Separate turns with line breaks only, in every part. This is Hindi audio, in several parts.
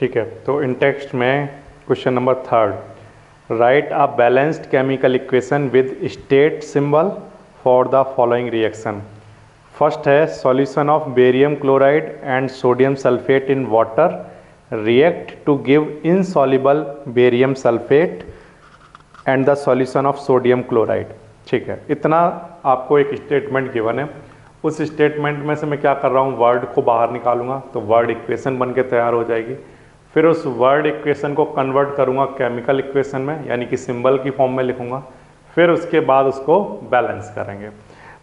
ठीक है, तो इन टेक्स्ट में question number 3, write a balanced chemical equation with state symbol for the following reaction. First है solution of barium chloride and sodium sulphate in water react to give insoluble barium sulphate and the solution of sodium chloride. ठीक है, इतना आपको एक स्टेटमेंट गिवन है। उस स्टेटमेंट में से मैं क्या कर रहा हूँ, वर्ड को बाहर निकालूंगा तो वर्ड इक्वेशन बन के तैयार हो जाएगी। फिर उस वर्ड इक्वेशन को कन्वर्ट करूँगा केमिकल इक्वेशन में, यानी कि सिंबल की फॉर्म में लिखूँगा। फिर उसके बाद उसको बैलेंस करेंगे।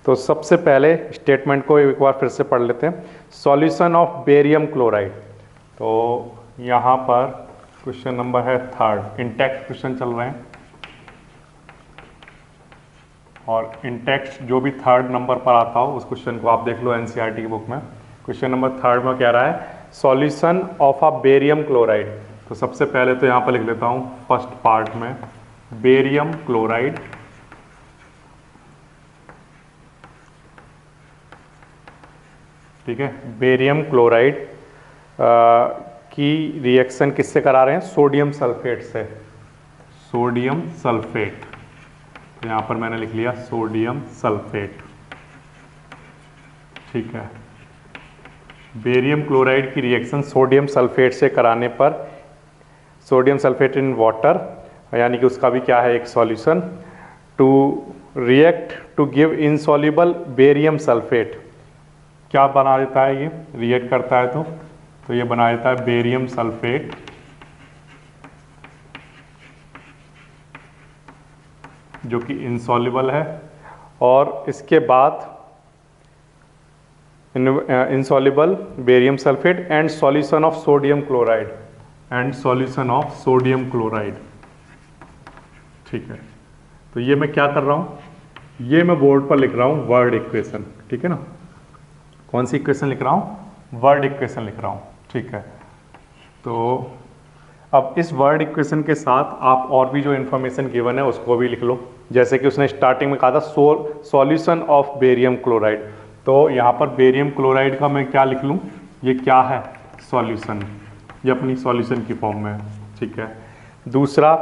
तो सबसे पहले स्टेटमेंट को एक बार फिर से पढ़ लेते हैं। सॉल्यूशन ऑफ बेरियम क्लोराइड, तो यहाँ पर क्वेश्चन नंबर है 3, इंटेक्ट क्वेश्चन चल रहे हैं और इंटेक्स्ट जो भी 3rd नंबर पर आता हो उस क्वेश्चन को आप देख लो एनसीईआरटी की बुक में। क्वेश्चन नंबर 3 में कह रहा है solution of a barium chloride. तो सबसे पहले तो यहाँ पर लिख लेता हूँ फर्स्ट पार्ट में बेरियम क्लोराइड, ठीक है। बेरियम क्लोराइड की रिएक्शन किससे करा रहे हैं, सोडियम सल्फेट से, सोडियम सल्फेट। तो यहाँ पर मैंने लिख लिया सोडियम सल्फेट, ठीक है। बेरियम क्लोराइड की रिएक्शन सोडियम सल्फेट से कराने पर सोडियम सल्फेट इन वाटर, यानी कि उसका भी क्या है एक solution, to react to give insoluble barium sulphate. क्या बना देता है ये, रिएक्ट करता है तो ये बना देता है बेरियम सल्फेट, जो कि इनसॉल्युबल है। और इसके बाद insoluble barium sulphate and solution of sodium chloride, and solution of sodium chloride, ठीक है। तो ये मैं क्या कर रहा हूँ, ये मैं बोर्ड पर लिख रहा हूँ वर्ड इक्वेशन, ठीक है ना। कौन सी इक्वेशन लिख रहा हूँ, वर्ड इक्वेशन लिख रहा हूँ, ठीक है। तो अब इस वर्ड इक्वेशन के साथ आप और भी जो इन्फॉर्मेशन गिवन है उसको भी लिख लो। जैसे कि उसने स्टार्टिंग में कहा था सॉल्यूशन ऑफ बेरियम क्लोराइड, तो यहाँ पर बेरियम क्लोराइड का मैं क्या लिख लूँ, ये क्या है सॉल्यूशन, ये अपनी सॉल्यूशन की फॉर्म में है, ठीक है। दूसरा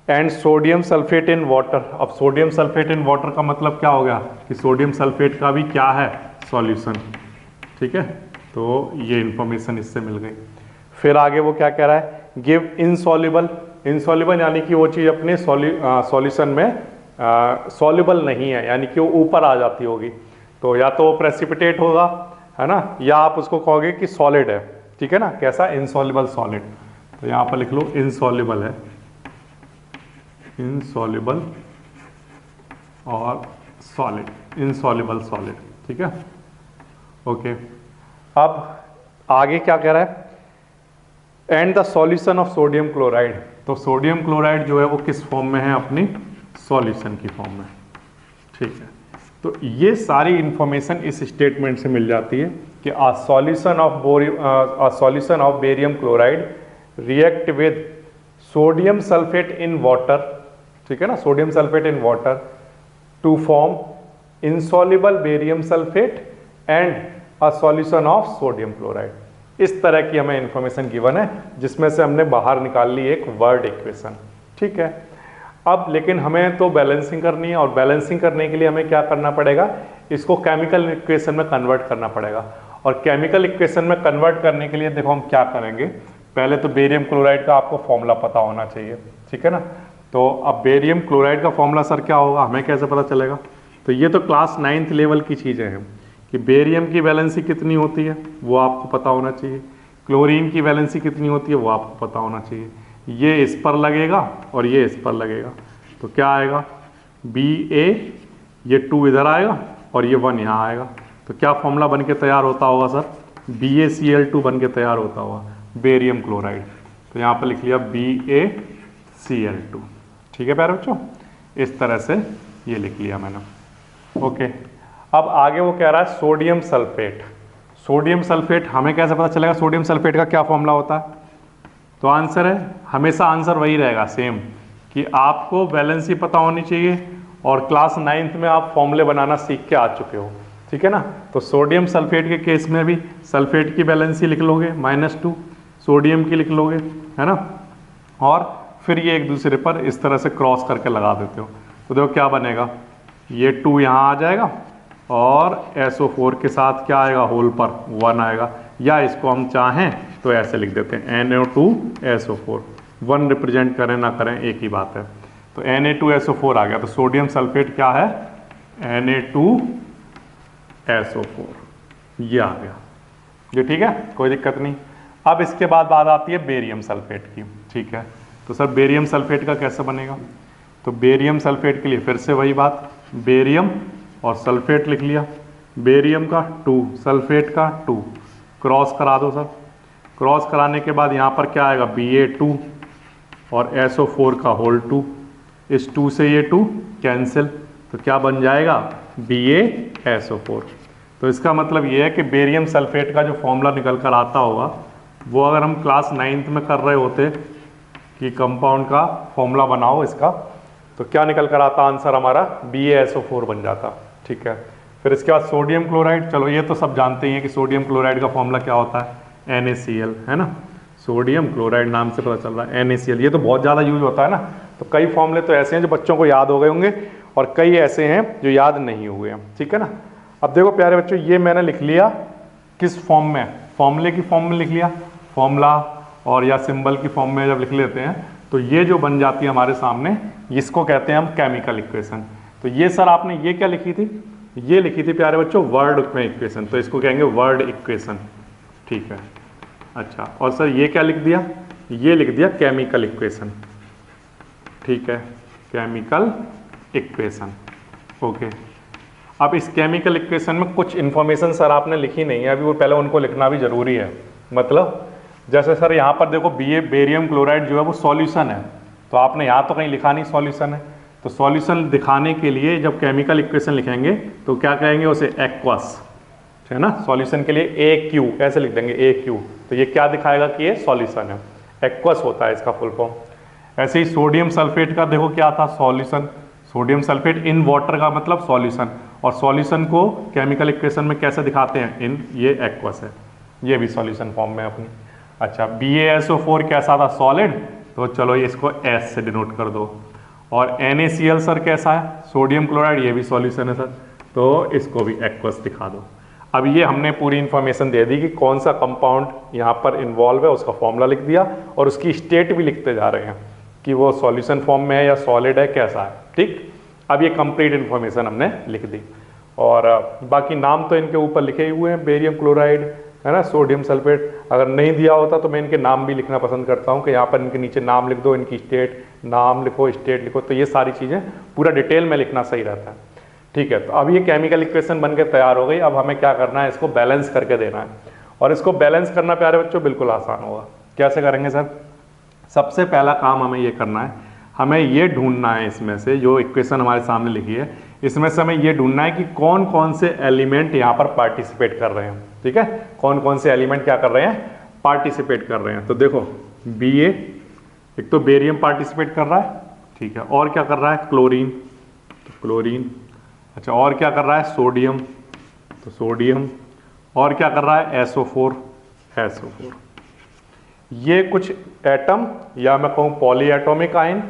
and sodium sulphate in water. अब सोडियम सल्फेट इन वाटर का मतलब क्या हो गया कि सोडियम सल्फेट का भी क्या है सॉल्यूशन, ठीक है। तो ये इंफॉर्मेशन इससे मिल गई। फिर आगे वो क्या कह रहा है, गिव इनसॉल्युबल। इनसॉल्युबल यानी कि वो चीज़ अपने सॉल्यूशन में सॉल्युबल नहीं है, यानी कि वो ऊपर आ जाती होगी। तो या तो वो प्रेसिपिटेट होगा, है ना, या आप उसको कहोगे कि सॉलिड है, ठीक है ना। कैसा, इनसॉल्युबल सॉलिड। तो यहाँ पर लिख लो इनसॉल्युबल है, इनसॉल्युबल और सॉलिड, इनसॉल्युबल सॉलिड, ठीक है, ओके। अब आगे क्या कह रहा है, and the solution of sodium chloride. तो सोडियम क्लोराइड जो है वो किस फॉर्म में है, अपनी सॉल्यूशन की फॉर्म में, ठीक है। तो ये सारी इंफॉर्मेशन इस स्टेटमेंट से मिल जाती है कि a solution of barium chloride react with sodium sulfate in water, ठीक है ना, sodium sulphate in water to form insoluble barium sulphate and a solution of sodium chloride. इस तरह की हमें इंफॉर्मेशन गिवन है, जिसमें से हमने बाहर निकाल ली एक वर्ड इक्वेशन, ठीक है। अब लेकिन हमें तो बैलेंसिंग करनी है, और बैलेंसिंग करने के लिए हमें क्या करना पड़ेगा, इसको केमिकल इक्वेशन में कन्वर्ट करना पड़ेगा। और केमिकल इक्वेशन में कन्वर्ट करने के लिए देखो हम क्या करेंगे, पहले तो बेरियम क्लोराइड का आपको फॉर्मूला पता होना चाहिए, ठीक है ना। तो अब बेरियम क्लोराइड का फॉर्मूला सर क्या होगा, हमें कैसे पता चलेगा। तो ये तो क्लास 9th लेवल की चीज़ें हैं कि बेरियम की वैलेंसी कितनी होती है वो आपको पता होना चाहिए, क्लोरीन की वैलेंसी कितनी होती है वो आपको पता होना चाहिए। ये इस पर लगेगा और ये इस पर लगेगा, तो क्या आएगा Ba, ये 2 इधर आएगा और ये 1 यहाँ आएगा। तो क्या फॉर्मूला बन के तैयार होता होगा सर, BaCl2 बन के तैयार होता होगा बेरियम क्लोराइड। तो यहाँ पर लिख लिया BaCl2, ठीक है प्यारे बच्चों, इस तरह से ये लिख लिया मैंने, ओके। अब आगे वो कह रहा है सोडियम सल्फेट। सोडियम सल्फेट हमें कैसे पता चलेगा सोडियम सल्फेट का क्या फॉर्मूला होता है। तो आंसर है, हमेशा आंसर वही रहेगा सेम, कि आपको बैलेंसी पता होनी चाहिए और क्लास 9th में आप फॉर्मूले बनाना सीख के आ चुके हो, ठीक है ना। तो सोडियम सल्फेट के केस में भी सल्फेट की बैलेंसी लिख लोगे -2, सोडियम की लिख लोगे, है ना, और फिर ये एक दूसरे पर इस तरह से क्रॉस करके लगा देते हो, तो देखो क्या बनेगा, ये 2 यहाँ आ जाएगा और SO4 के साथ क्या आएगा, होल पर 1 आएगा, या इसको हम चाहें तो ऐसे लिख देते हैं Na2SO4, 1 रिप्रेजेंट करें ना करें एक ही बात है। तो Na2SO4 आ गया, तो सोडियम सल्फेट क्या है, Na2SO4, ये आ गया, ये ठीक है, कोई दिक्कत नहीं। अब इसके बाद बात आती है बेरियम सल्फेट की, ठीक है। तो सर बेरियम सल्फेट का कैसे बनेगा, तो बेरियम सल्फेट के लिए फिर से वही बात, बेरियम और सल्फेट लिख लिया, बेरियम का 2, सल्फेट का 2, क्रॉस करा दो सर, क्रॉस कराने के बाद यहाँ पर क्या आएगा, Ba2 और SO4 का होल 2, इस 2 से ये 2 कैंसिल, तो क्या बन जाएगा, BaSO4। तो इसका मतलब ये है कि बेरियम सल्फेट का जो फॉर्मूला निकल कर आता होगा वो अगर हम क्लास 9th में कर रहे होते कि कंपाउंड का फॉर्मूला बनाओ इसका, तो क्या निकल कर आता आंसर हमारा, BaSO4 बन जाता, ठीक है। फिर इसके बाद सोडियम क्लोराइड, चलो ये तो सब जानते ही हैं कि सोडियम क्लोराइड का फॉर्मूला क्या होता है, NaCl, है ना, सोडियम क्लोराइड नाम से पता चल रहा है, NaCl, ये तो बहुत ज़्यादा यूज होता है ना। तो कई फॉर्मूले तो ऐसे हैं जो बच्चों को याद हो गए होंगे और कई ऐसे हैं जो याद नहीं हुए हैं, ठीक है ना। अब देखो प्यारे बच्चों, ये मैंने लिख लिया किस फॉर्म में, फॉर्मूले की फॉर्म में लिख लिया, फॉर्मूला और या सिंबल की फॉर्म में जब लिख लेते हैं तो ये जो बन जाती है हमारे सामने, इसको कहते हैं हम केमिकल इक्वेशन। तो ये सर आपने ये क्या लिखी थी, ये लिखी थी प्यारे बच्चों वर्ड में इक्वेशन, तो इसको कहेंगे वर्ड इक्वेशन, ठीक है। अच्छा, और सर ये क्या लिख दिया, ये लिख दिया केमिकल इक्वेशन, ठीक है, केमिकल इक्वेशन, ओके। अब इस केमिकल इक्वेशन में कुछ इन्फॉर्मेशन सर आपने लिखी नहीं है अभी, वो पहले उनको लिखना भी जरूरी है। मतलब जैसे सर यहाँ पर देखो बेरियम क्लोराइड जो है वो सॉल्यूशन है, तो आपने यहाँ तो कहीं लिखा नहीं सॉल्यूशन है, तो सॉल्यूशन दिखाने के लिए जब केमिकल इक्वेशन लिखेंगे तो क्या कहेंगे उसे, एक्वस, है ना, सॉल्यूशन के लिए AQ ऐसे लिख देंगे, AQ, तो ये क्या दिखाएगा कि ये सॉल्यूशन है, एक्वस होता है इसका फुल फॉर्म। ऐसे ही सोडियम सल्फेट का देखो क्या था, solution, sodium sulphate in water का मतलब सॉल्यूशन, और सॉल्यूशन को केमिकल इक्वेशन में कैसे दिखाते हैं, इन, ये एक्वस है, ये भी सॉल्यूशन फॉर्म में अपनी। अच्छा, BaSO4 कैसा था, सॉलिड, तो चलो इसको S से डिनोट कर दो, और NaCl सर कैसा है, सोडियम क्लोराइड, ये भी सॉल्यूशन है सर, तो इसको भी एक्वस दिखा दो। अब ये हमने पूरी इंफॉर्मेशन दे दी कि कौन सा कंपाउंड यहाँ पर इन्वॉल्व है, उसका फॉर्मूला लिख दिया और उसकी स्टेट भी लिखते जा रहे हैं कि वो सॉल्यूशन फॉर्म में है या सॉलिड है, कैसा है, ठीक। अब ये कंप्लीट इन्फॉर्मेशन हमने लिख दी, और बाकी नाम तो इनके ऊपर लिखे हुए हैं, बेरियम क्लोराइड, है ना, सोडियम सल्फेट। अगर नहीं दिया होता तो मैं इनके नाम भी लिखना पसंद करता हूँ कि यहाँ पर इनके नीचे नाम लिख दो, इनकी स्टेट, नाम लिखो, स्टेट लिखो, तो ये सारी चीज़ें पूरा डिटेल में लिखना सही रहता है, ठीक है। तो अब ये केमिकल इक्वेशन बन के तैयार हो गई, अब हमें क्या करना है, इसको बैलेंस करके देना है, और इसको बैलेंस करना प्यारे बच्चों बिल्कुल आसान होगा। कैसे करेंगे सर, सबसे पहला काम हमें ये करना है, हमें ये ढूंढना है इसमें से जो इक्वेशन हमारे सामने लिखी है, इसमें से हमें ये ढूंढना है कि कौन कौन से एलिमेंट यहाँ पर पार्टिसिपेट कर रहे हैं, ठीक है, कौन कौन से एलिमेंट क्या कर रहे हैं, पार्टिसिपेट कर रहे हैं। तो देखो Ba, एक तो बेरियम पार्टिसिपेट कर रहा है, ठीक है, और क्या कर रहा है, क्लोरीन, तो क्लोरीन। अच्छा, और क्या कर रहा है, सोडियम, तो सोडियम, और क्या कर रहा है, SO4, SO4। ये कुछ एटम या मैं कहूँ पॉली एटॉमिक आयन,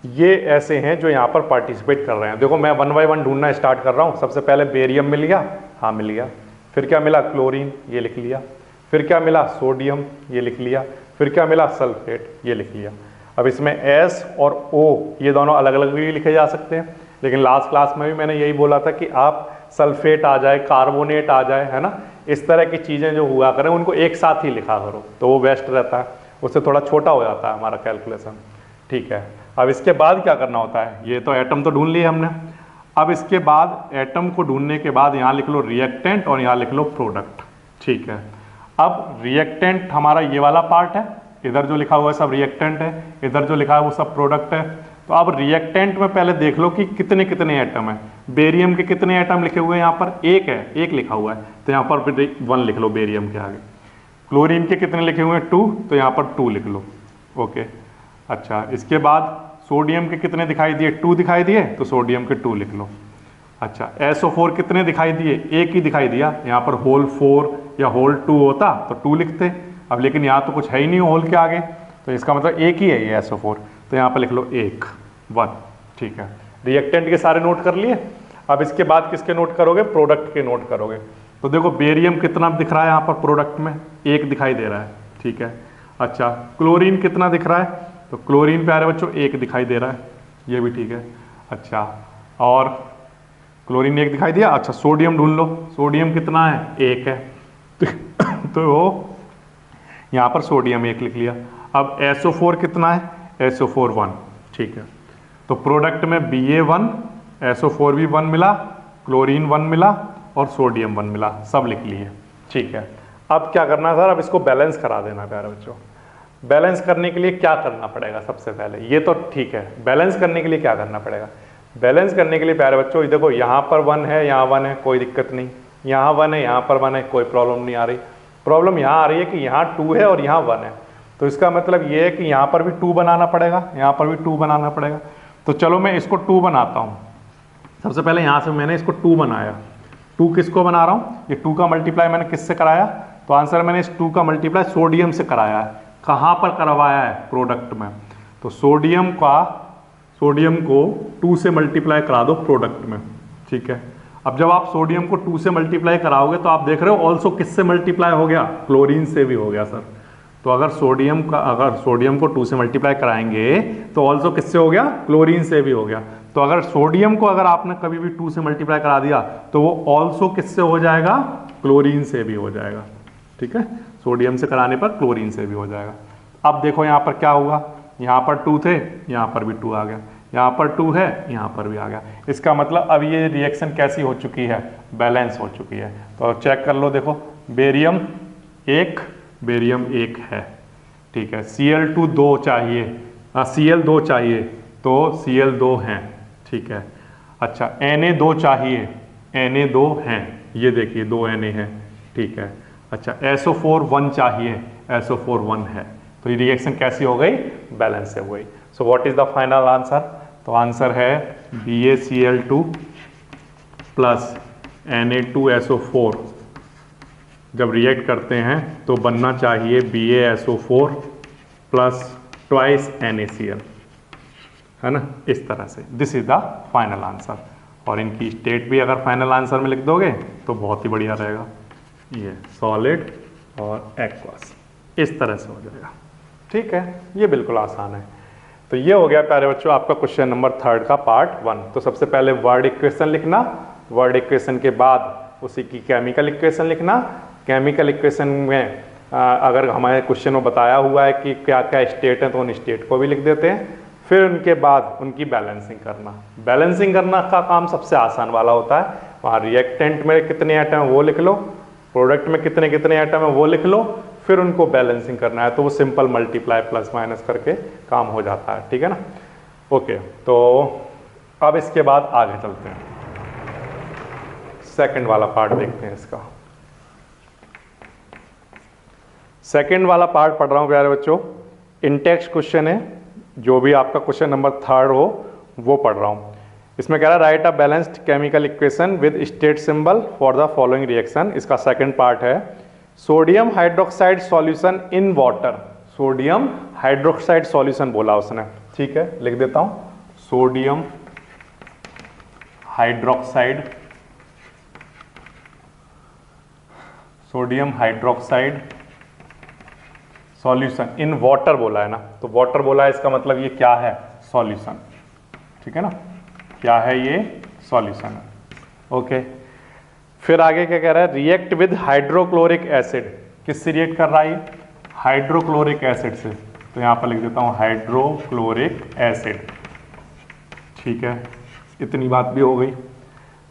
ये ऐसे हैं जो यहाँ पर पार्टिसिपेट कर रहे हैं। देखो मैं 1 बाय 1 ढूंढना स्टार्ट कर रहा हूँ। सबसे पहले बेरियम मिल गया, हाँ मिल गया, फिर क्या मिला, क्लोरीन, ये लिख लिया, फिर क्या मिला, सोडियम, ये लिख लिया, फिर क्या मिला, सल्फेट, ये लिख लिया। अब इसमें S और O ये दोनों अलग अलग भी लिखे जा सकते हैं, लेकिन लास्ट क्लास में भी मैंने यही बोला था कि आप सल्फेट आ जाए, कार्बोनेट आ जाए, है ना, इस तरह की चीज़ें जो हुआ करें उनको एक साथ ही लिखा करो, तो वो बेस्ट रहता है, उससे थोड़ा छोटा हो जाता है हमारा कैलकुलेशन, ठीक है। अब इसके बाद क्या करना होता है, ये तो एटम तो ढूंढ लिए हमने, अब इसके बाद एटम को ढूंढने के बाद यहाँ लिख लो रिएक्टेंट और यहाँ लिख लो प्रोडक्ट, ठीक है। अब रिएक्टेंट हमारा ये वाला पार्ट है, इधर जो लिखा हुआ है सब रिएक्टेंट है, इधर जो लिखा है वो सब प्रोडक्ट है। तो अब रिएक्टेंट में पहले देख लो कि कितने कितने एटम है। बेरियम के कितने एटम लिखे हुए हैं, यहाँ पर एक है, एक लिखा हुआ है, तो यहाँ पर फिर 1 लिख लो बेरियम के आगे। क्लोरीन के कितने लिखे हुए हैं, 2, तो यहाँ पर 2 लिख लो, ओके। अच्छा, इसके बाद सोडियम के कितने दिखाई दिए, 2 दिखाई दिए, तो सोडियम के 2 लिख लो। अच्छा, SO4 कितने दिखाई दिए, एक ही दिखाई दिया, यहाँ पर होल 4 या होल 2 होता तो 2 लिखते, अब लेकिन यहाँ तो कुछ है ही नहीं होल के आगे, तो इसका मतलब एक ही है ये SO4, तो यहाँ पर लिख लो 1 1। ठीक है, रिएक्टेंट के सारे नोट कर लिए। अब इसके बाद किसके नोट करोगे, प्रोडक्ट के नोट करोगे। तो देखो बेरियम कितना दिख रहा है यहाँ पर प्रोडक्ट में, 1 दिखाई दे रहा है। ठीक है, अच्छा क्लोरीन कितना दिख रहा है, तो क्लोरीन प्यारे बच्चों 1 दिखाई दे रहा है, ये भी ठीक है। अच्छा और क्लोरीन 1 दिखाई दिया। अच्छा सोडियम ढूंढ लो, सोडियम कितना है, 1 है तो यहाँ पर सोडियम 1 लिख लिया। अब SO4 कितना है, SO4 1। ठीक है, तो प्रोडक्ट में Ba1 SO4 भी 1 मिला, क्लोरीन 1 मिला और सोडियम 1 मिला, सब लिख लिए। ठीक है, अब क्या करना है सर, अब इसको बैलेंस करा देना प्यारे बच्चों। बैलेंस करने के लिए क्या करना पड़ेगा, सबसे पहले ये तो ठीक है, बैलेंस करने के लिए क्या करना पड़ेगा। बैलेंस करने के लिए प्यारे बच्चों देखो यहाँ पर 1 है, यहाँ 1 है, कोई दिक्कत नहीं, यहाँ 1 है, यहाँ पर 1 है, कोई प्रॉब्लम नहीं आ रही। प्रॉब्लम यहाँ आ रही है कि यहाँ 2 है और यहाँ 1 है, तो इसका मतलब ये है कि यहाँ पर भी 2 बनाना पड़ेगा, यहाँ पर भी 2 बनाना पड़ेगा। तो चलो मैं इसको 2 बनाता हूँ। सबसे पहले यहाँ से मैंने इसको 2 बनाया। 2 किसको बना रहा हूँ, ये 2 का मल्टीप्लाई मैंने किससे कराया, तो आंसर मैंने इस 2 का मल्टीप्लाई सोडियम से कराया है। कहाँ पर करवाया है, प्रोडक्ट में। तो सोडियम को 2 से मल्टीप्लाई करा दो प्रोडक्ट में। ठीक है, अब जब आप सोडियम को 2 से मल्टीप्लाई कराओगे तो आप देख रहे हो ऑल्सो किससे मल्टीप्लाई हो गया, क्लोरीन से भी हो गया सर। तो अगर सोडियम को 2 से मल्टीप्लाई कराएंगे तो ऑल्सो किससे हो गया, क्लोरीन से भी हो गया। तो अगर सोडियम को अगर आपने कभी भी 2 से मल्टीप्लाई करा दिया तो वो ऑल्सो किससे हो जाएगा, क्लोरीन से भी हो जाएगा। ठीक है, सोडियम से कराने पर क्लोरीन से भी हो जाएगा। अब देखो यहाँ पर क्या हुआ, यहाँ पर 2 थे, यहाँ पर भी 2 आ गया, यहाँ पर 2 है, यहाँ पर भी आ गया। इसका मतलब अब ये रिएक्शन कैसी हो चुकी है, बैलेंस हो चुकी है। तो चेक कर लो, देखो बेरियम 1 है। ठीक है, Cl2 2 चाहिए, Cl 2 चाहिए तो Cl 2 हैं। ठीक है, अच्छा Na 2 चाहिए, Na 2 हैं, ये देखिए 2 Na हैं। ठीक है, अच्छा SO4 1 चाहिए, SO4 1 है। तो ये रिएक्शन कैसी हो गई, बैलेंस से हो गई। So what is the final answer, तो आंसर है BaCl2 प्लस Na2SO4 जब रिएक्ट करते हैं तो बनना चाहिए BaSO4 प्लस ट्वाइस NaCl, है ना, इस तरह से। This is the final answer. और इनकी स्टेट भी अगर फाइनल आंसर में लिख दोगे तो बहुत ही बढ़िया रहेगा, ये सॉलिड और एक्वस, इस तरह से हो जाएगा। ठीक है, ये बिल्कुल आसान है। तो ये हो गया प्यारे बच्चों आपका क्वेश्चन नंबर 3 का पार्ट 1। तो सबसे पहले वर्ड इक्वेशन लिखना, वर्ड इक्वेशन के बाद उसी की केमिकल इक्वेशन लिखना। केमिकल इक्वेशन में अगर हमारे क्वेश्चन में बताया हुआ है कि क्या क्या स्टेट है तो उन स्टेट को भी लिख देते हैं। फिर उनके बाद उनकी बैलेंसिंग करना। बैलेंसिंग करना का काम सबसे आसान वाला होता है। वहाँ रिएक्टेंट में कितने आइटम है वो लिख लो, प्रोडक्ट में कितने कितने आइटम है वो लिख लो, फिर उनको बैलेंसिंग करना है तो वो सिंपल मल्टीप्लाई प्लस माइनस करके काम हो जाता है। ठीक है ना, ओके। तो अब इसके बाद आगे चलते हैं, सेकंड वाला पार्ट देखते हैं इसका। सेकंड वाला पार्ट पढ़ रहा हूँ प्यारे बच्चों, इनटेक्स्ट क्वेश्चन है, जो भी आपका क्वेश्चन नंबर 3 हो वो पढ़ रहा हूँ। इसमें कह रहा है right a balanced chemical equation with state symbol for the following reaction. इसका सेकंड पार्ट है sodium hydroxide solution in water. Sodium hydroxide solution बोला उसने, ठीक है, लिख देता हूँ sodium hydroxide, sodium hydroxide solution in water बोला है ना, तो वाटर बोला है, इसका मतलब ये क्या है, सॉल्यूशन। ठीक है ना, क्या है ये, सॉल्यूशन है। ओके, फिर आगे क्या कह रहा है, रिएक्ट विद हाइड्रोक्लोरिक एसिड। किससे रिएक्ट कर रहा है ये, हाइड्रोक्लोरिक एसिड से, तो यहां पर लिख देता हूं हाइड्रोक्लोरिक एसिड। ठीक है, इतनी बात भी हो गई।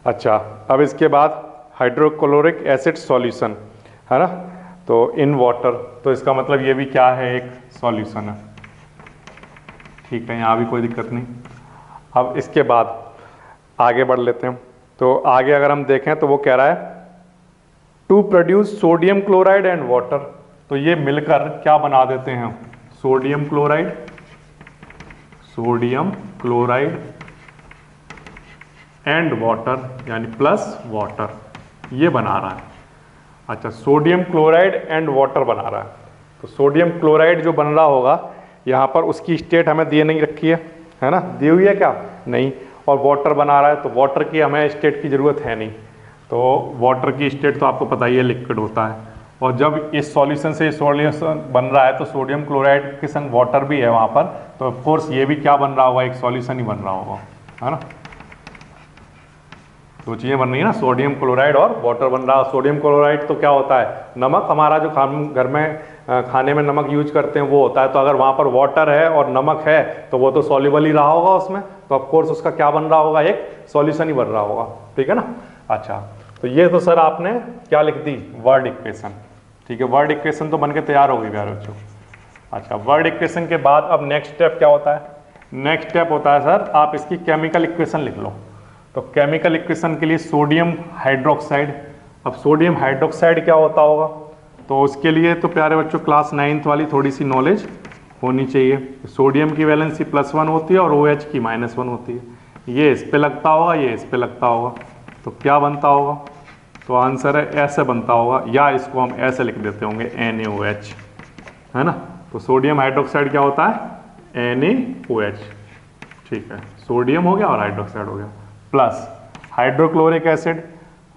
अच्छा, अब इसके बाद हाइड्रोक्लोरिक एसिड सॉल्यूशन है ना, तो इन वाटर, तो इसका मतलब ये भी क्या है, एक सॉल्यूशन है। ठीक है, यहाँ भी कोई दिक्कत नहीं। अब इसके बाद आगे बढ़ लेते हैं। तो आगे अगर हम देखें तो वो कह रहा है to produce sodium chloride and water, तो ये मिलकर क्या बना देते हैं, sodium chloride, sodium chloride and water, यानी प्लस वाटर, ये बना रहा है। अच्छा, सोडियम क्लोराइड एंड वाटर बना रहा है। तो सोडियम क्लोराइड जो बन रहा होगा यहाँ पर उसकी स्टेट हमें दी नहीं रखी है ना, दी हुई है क्या, नहीं। और वाटर बना रहा है तो वाटर की हमें स्टेट की ज़रूरत है नहीं, तो वाटर की स्टेट तो आपको पता ही है लिक्विड होता है। और जब इस सॉल्यूशन से सॉल्यूशन बन रहा है तो सोडियम क्लोराइड के संग वाटर भी है वहाँ पर, तो ऑफ कोर्स ये भी क्या बन रहा होगा, एक सॉल्यूशन ही बन रहा होगा, है ना। दो चीज़ें बन रही है ना, सोडियम क्लोराइड और वाटर बन रहा है। सोडियम क्लोराइड तो क्या होता है, नमक, हमारा जो घर में खाने में नमक यूज करते हैं वो होता है। तो अगर वहाँ पर वाटर है और नमक है तो वो तो सॉल्युबल ही रहा होगा उसमें, तो ऑफ कोर्स उसका क्या बन रहा होगा, एक सॉल्यूशन ही बन रहा होगा, ठीक है ना। अच्छा, तो ये तो सर आपने क्या लिख दी, वर्ड इक्वेशन, ठीक है। वर्ड इक्वेशन तो बन के तैयार हो गई प्यारे बच्चों। अच्छा, वर्ड इक्वेशन के बाद अब नेक्स्ट स्टेप क्या होता है, नेक्स्ट स्टेप होता है सर आप इसकी केमिकल इक्वेशन लिख लो। तो केमिकल इक्वेशन के लिए सोडियम हाइड्रोक्साइड, अब सोडियम हाइड्रोक्साइड क्या होता होगा, तो उसके लिए तो प्यारे बच्चों क्लास 9th वाली थोड़ी सी नॉलेज होनी चाहिए। सोडियम की वैलेंसी +1 होती है और OH की -1 होती है। ये इस पे लगता होगा, ये इस पे लगता होगा, तो क्या बनता होगा, तो आंसर है ऐसे बनता होगा, या इसको हम ऐसे लिख देते होंगे NaOH, है ना। तो सोडियम हाइड्रोक्साइड क्या होता है, NaOH, ठीक है। सोडियम हो गया और हाइड्रोक्साइड हो गया, प्लस हाइड्रोक्लोरिक एसिड।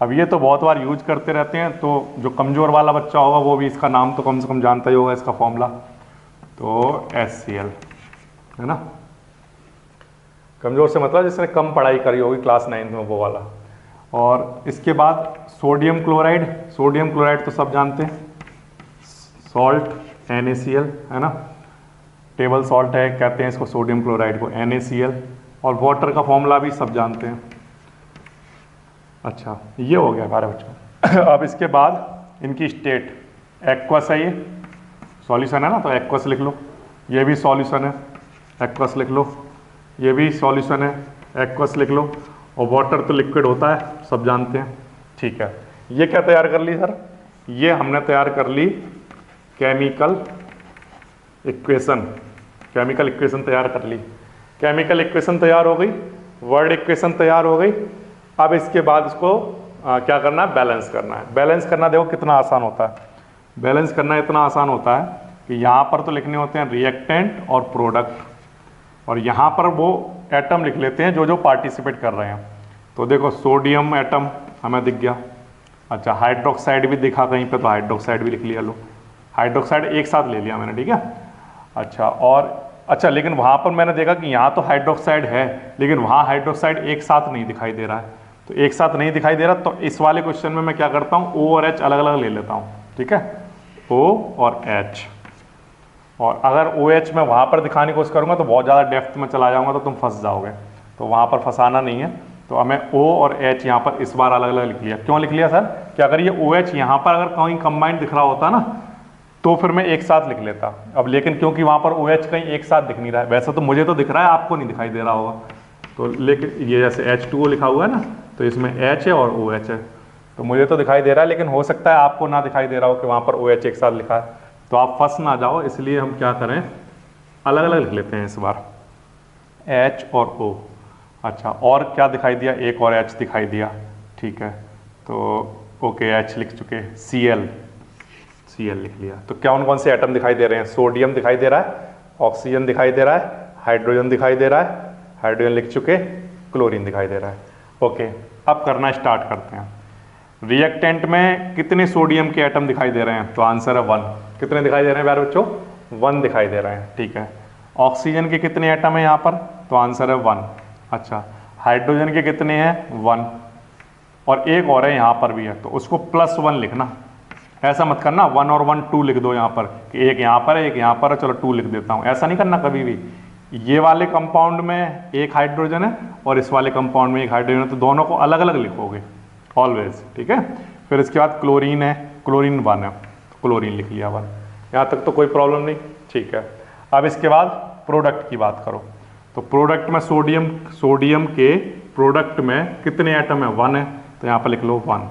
अब ये तो बहुत बार यूज करते रहते हैं, तो जो कमज़ोर वाला बच्चा होगा वो भी इसका नाम तो कम से कम जानता ही होगा, इसका फॉर्मूला, तो HCl, है ना। कमज़ोर से मतलब जिसने कम पढ़ाई करी होगी क्लास 9th में, वो वाला। और इसके बाद सोडियम क्लोराइड, सोडियम क्लोराइड तो सब जानते हैं, सॉल्ट NaCl, है ना, टेबल सॉल्ट है, कहते हैं इसको सोडियम क्लोराइड को NaCl। और वाटर का फॉर्मूला भी सब जानते हैं। अच्छा, ये हो गया हमारे बच्चों। अब इसके बाद इनकी स्टेट, एक्वस है, ये सॉल्यूशन है ना, तो एक्वस लिख लो, ये भी सॉल्यूशन है, एक्वस लिख लो, ये भी सॉल्यूशन है, एक्वस लिख लो। और वाटर तो लिक्विड होता है, सब जानते हैं, ठीक है। ये क्या तैयार कर ली सर, ये हमने तैयार कर ली केमिकल इक्वेशन, केमिकल इक्वेशन तैयार कर ली। केमिकल इक्वेशन तैयार हो गई, वर्ड इक्वेशन तैयार हो गई। अब इसके बाद इसको क्या करना है, बैलेंस करना है। बैलेंस करना देखो कितना आसान होता है, बैलेंस करना इतना आसान होता है कि यहाँ पर तो लिखने होते हैं रिएक्टेंट और प्रोडक्ट, और यहाँ पर वो एटम लिख लेते हैं जो जो पार्टिसिपेट कर रहे हैं। तो देखो सोडियम एटम हमें दिख गया, अच्छा हाइड्रोक्साइड भी दिखा कहीं पे, तो हाइड्रोक्साइड भी लिख लिया, लो हाइड्रोक्साइड एक साथ ले लिया मैंने, ठीक है। अच्छा, और अच्छा लेकिन वहाँ पर मैंने देखा कि यहाँ तो हाइड्रोक्साइड है लेकिन वहाँ हाइड्रोक्साइड एक साथ नहीं दिखाई दे रहा है, तो एक साथ नहीं दिखाई दे रहा, तो इस वाले क्वेश्चन में मैं क्या करता हूँ, O और H अलग अलग ले लेता हूँ, ठीक है, O और H। और अगर OH मैं वहाँ पर दिखाने की कोशिश करूँगा तो बहुत ज़्यादा डेप्थ में चला जाऊँगा, तो तुम फंस जाओगे, तो वहाँ पर फंसाना नहीं है। तो हमें O और H यहाँ पर इस बार अलग अलग लिख लिया। क्यों लिख लिया सर, कि अगर ये OH यहाँ पर अगर कहीं कंबाइंड दिख रहा होता ना तो फिर मैं एक साथ लिख लेता। अब लेकिन क्योंकि वहाँ पर OH कहीं एक साथ दिख नहीं रहा है, वैसे तो मुझे तो दिख रहा है, आपको नहीं दिखाई दे रहा होगा, तो लेकिन ये जैसे H2O लिखा हुआ है ना, तो इसमें H है और OH है, तो मुझे तो दिखाई दे रहा है, लेकिन हो सकता है आपको ना दिखाई दे रहा हो कि वहाँ पर OH एक साथ लिखा है, तो आप फंस ना जाओ, इसलिए हम क्या करें, अलग अलग लिख लेते हैं इस बार, H और O। अच्छा, और क्या दिखाई दिया, एक और H दिखाई दिया, ठीक है, तो ओके H लिख चुके, Cl लिख लिया। तो कौन कौन से एटम दिखाई दे रहे हैं, सोडियम दिखाई दे रहा है, ऑक्सीजन दिखाई दे रहा है, हाइड्रोजन दिखाई दे रहा है, हाइड्रोजन लिख चुके, क्लोरीन दिखाई दे रहा है। ओके, अब करना स्टार्ट करते हैं। रिएक्टेंट में कितने सोडियम के एटम दिखाई दे रहे हैं, तो आंसर है 1। कितने दिखाई दे रहे हैं प्यारे बच्चों, 1 दिखाई दे रहे हैं, ठीक है। ऑक्सीजन के कितने एटम है यहाँ पर, तो आंसर है 1। अच्छा, हाइड्रोजन के कितने हैं, 1, और एक और है यहाँ पर भी है, तो उसको +1 लिखना, ऐसा मत करना 1 और 1 2 लिख दो यहाँ पर, कि एक यहाँ पर है एक यहाँ पर है, चलो 2 लिख देता हूँ, ऐसा नहीं करना कभी भी। ये वाले कंपाउंड में एक हाइड्रोजन है और इस वाले कंपाउंड में एक हाइड्रोजन है, तो दोनों को अलग अलग लिखोगे ऑलवेज, ठीक है। फिर इसके बाद क्लोरीन है, क्लोरीन 1 है, तो क्लोरीन लिख लिया 1, यहाँ तक तो कोई प्रॉब्लम नहीं, ठीक है। अब इसके बाद प्रोडक्ट की बात करो, तो प्रोडक्ट में सोडियम के प्रोडक्ट में कितने एटम है, 1 है, तो यहाँ पर लिख लो 1,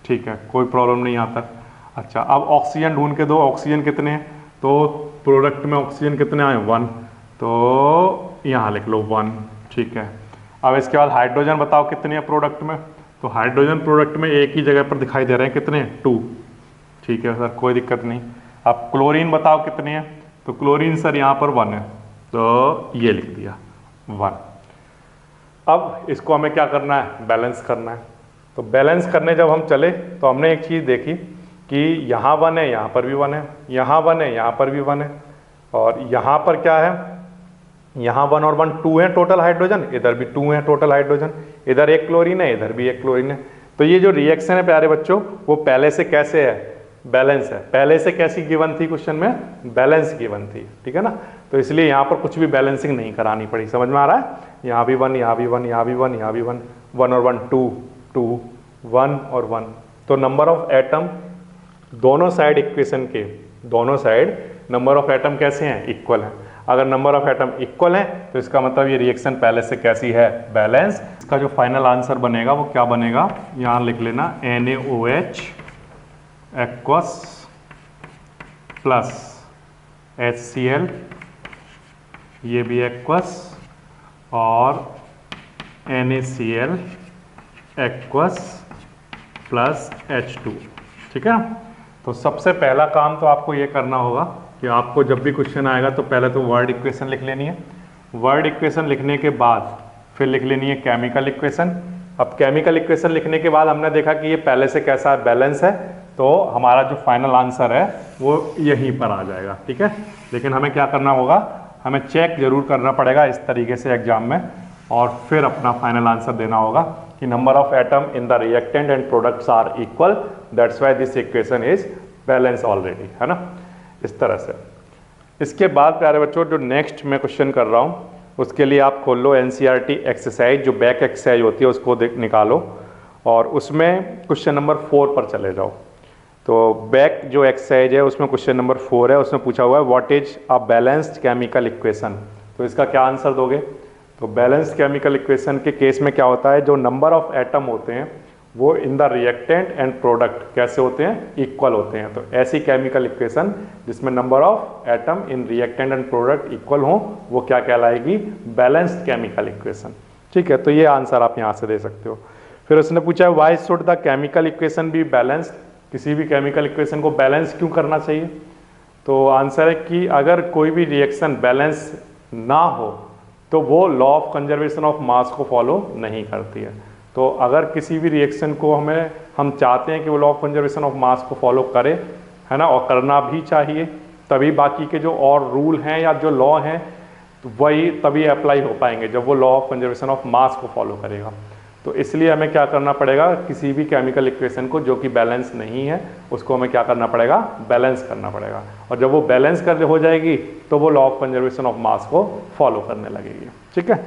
ठीक है, कोई प्रॉब्लम नहीं यहाँ तक। अच्छा, अब ऑक्सीजन ढूंढ के दो, ऑक्सीजन कितने हैं, तो प्रोडक्ट में ऑक्सीजन कितने आए, 1, तो यहाँ लिख लो 1, ठीक है। अब इसके बाद हाइड्रोजन बताओ कितने हैं प्रोडक्ट में, तो हाइड्रोजन प्रोडक्ट में एक ही जगह पर दिखाई दे रहे हैं, कितने, 2, ठीक है सर, कोई दिक्कत नहीं। अब क्लोरीन बताओ कितने हैं, तो क्लोरीन सर यहाँ पर 1 है, तो ये लिख दिया 1। अब इसको हमें क्या करना है, बैलेंस करना है। तो बैलेंस करने जब हम चले तो हमने एक चीज़ देखी कि यहाँ 1 है, यहाँ पर भी 1 है, यहाँ 1 है, यहाँ पर भी 1 है, और यहाँ पर क्या है, यहाँ 1 और 1 2 है टोटल हाइड्रोजन, इधर भी 2 है टोटल हाइड्रोजन, इधर एक क्लोरीन है, इधर भी एक क्लोरीन है। तो ये जो रिएक्शन है प्यारे बच्चों, वो पहले से कैसे है, बैलेंस है। पहले से कैसी गिवन थी क्वेश्चन में, बैलेंस गिवन थी, ठीक है ना। तो इसलिए यहाँ पर कुछ भी बैलेंसिंग नहीं करानी पड़ी, समझ में आ रहा है। यहाँ भी 1, यहाँ भी 1, यहाँ भी 1, यहाँ भी 1, 1 और 1 2, 2, 1 और 1। तो नंबर ऑफ एटम दोनों साइड इक्वेशन के, दोनों साइड नंबर ऑफ एटम कैसे हैं, इक्वल हैं। अगर नंबर ऑफ एटम इक्वल है तो इसका मतलब ये रिएक्शन पहले से कैसी है, बैलेंस। इसका जो फाइनल आंसर बनेगा वो क्या बनेगा, यहाँ लिख लेना NaOH एक्वस प्लस HCl, ये भी एक्वस, और NaCl एक्वस प्लस H2, ठीक है ना। तो सबसे पहला काम तो आपको ये करना होगा कि आपको जब भी क्वेश्चन आएगा तो पहले तो वर्ड इक्वेशन लिख लेनी है। वर्ड इक्वेशन लिखने के बाद फिर लिख लेनी है केमिकल इक्वेशन। अब केमिकल इक्वेशन लिखने के बाद हमने देखा कि ये पहले से कैसा बैलेंस है, तो हमारा जो फाइनल आंसर है वो यहीं पर आ जाएगा, ठीक है। लेकिन हमें क्या करना होगा, हमें चेक जरूर करना पड़ेगा इस तरीके से एग्जाम में, और फिर अपना फाइनल आंसर देना होगा कि number of atom in the reactant and products are equal, that's why this equation is balance already, है ना, इस तरह से। इसके बाद प्यारे बच्चों जो नेक्स्ट मैं क्वेश्चन कर रहा हूँ उसके लिए आप खोल लो NCERT एक्सरसाइज, जो बैक एक्सरसाइज होती है उसको निकालो, और उसमें क्वेश्चन नंबर 4 पर चले जाओ। तो बैक जो एक्सरसाइज है उसमें क्वेश्चन नंबर 4 है, उसमें पूछा हुआ है what is a balanced chemical equation. तो इसका क्या आंसर दोगे, तो बैलेंस्ड केमिकल इक्वेशन के केस में क्या होता है, जो नंबर ऑफ एटम होते हैं वो इन द रिएक्टेंट एंड प्रोडक्ट कैसे होते हैं, इक्वल होते हैं। तो ऐसी केमिकल इक्वेशन जिसमें number of atom in reactant and product equal हो वो क्या कहलाएगी, बैलेंस्ड केमिकल इक्वेशन, ठीक है। तो ये आंसर आप यहाँ से दे सकते हो। फिर उसने पूछा है why should the chemical equation be balanced, किसी भी केमिकल इक्वेशन को बैलेंस क्यों करना चाहिए। तो आंसर है कि अगर कोई भी रिएक्शन बैलेंस ना हो तो वो law of conservation of mass को फॉलो नहीं करती है। तो अगर किसी भी रिएक्शन को हम चाहते हैं कि वो law of conservation of mass को फॉलो करे, है ना, और करना भी चाहिए, तभी बाकी के जो और रूल हैं या जो लॉ हैं तो वही तभी अप्लाई हो पाएंगे जब वो law of conservation of mass को फॉलो करेगा। तो इसलिए हमें क्या करना पड़ेगा, किसी भी केमिकल इक्वेशन को जो कि बैलेंस नहीं है उसको हमें क्या करना पड़ेगा, बैलेंस करना पड़ेगा। और जब वो बैलेंस कर हो जाएगी तो वो law of conservation of mass को फॉलो करने लगेगी, ठीक है।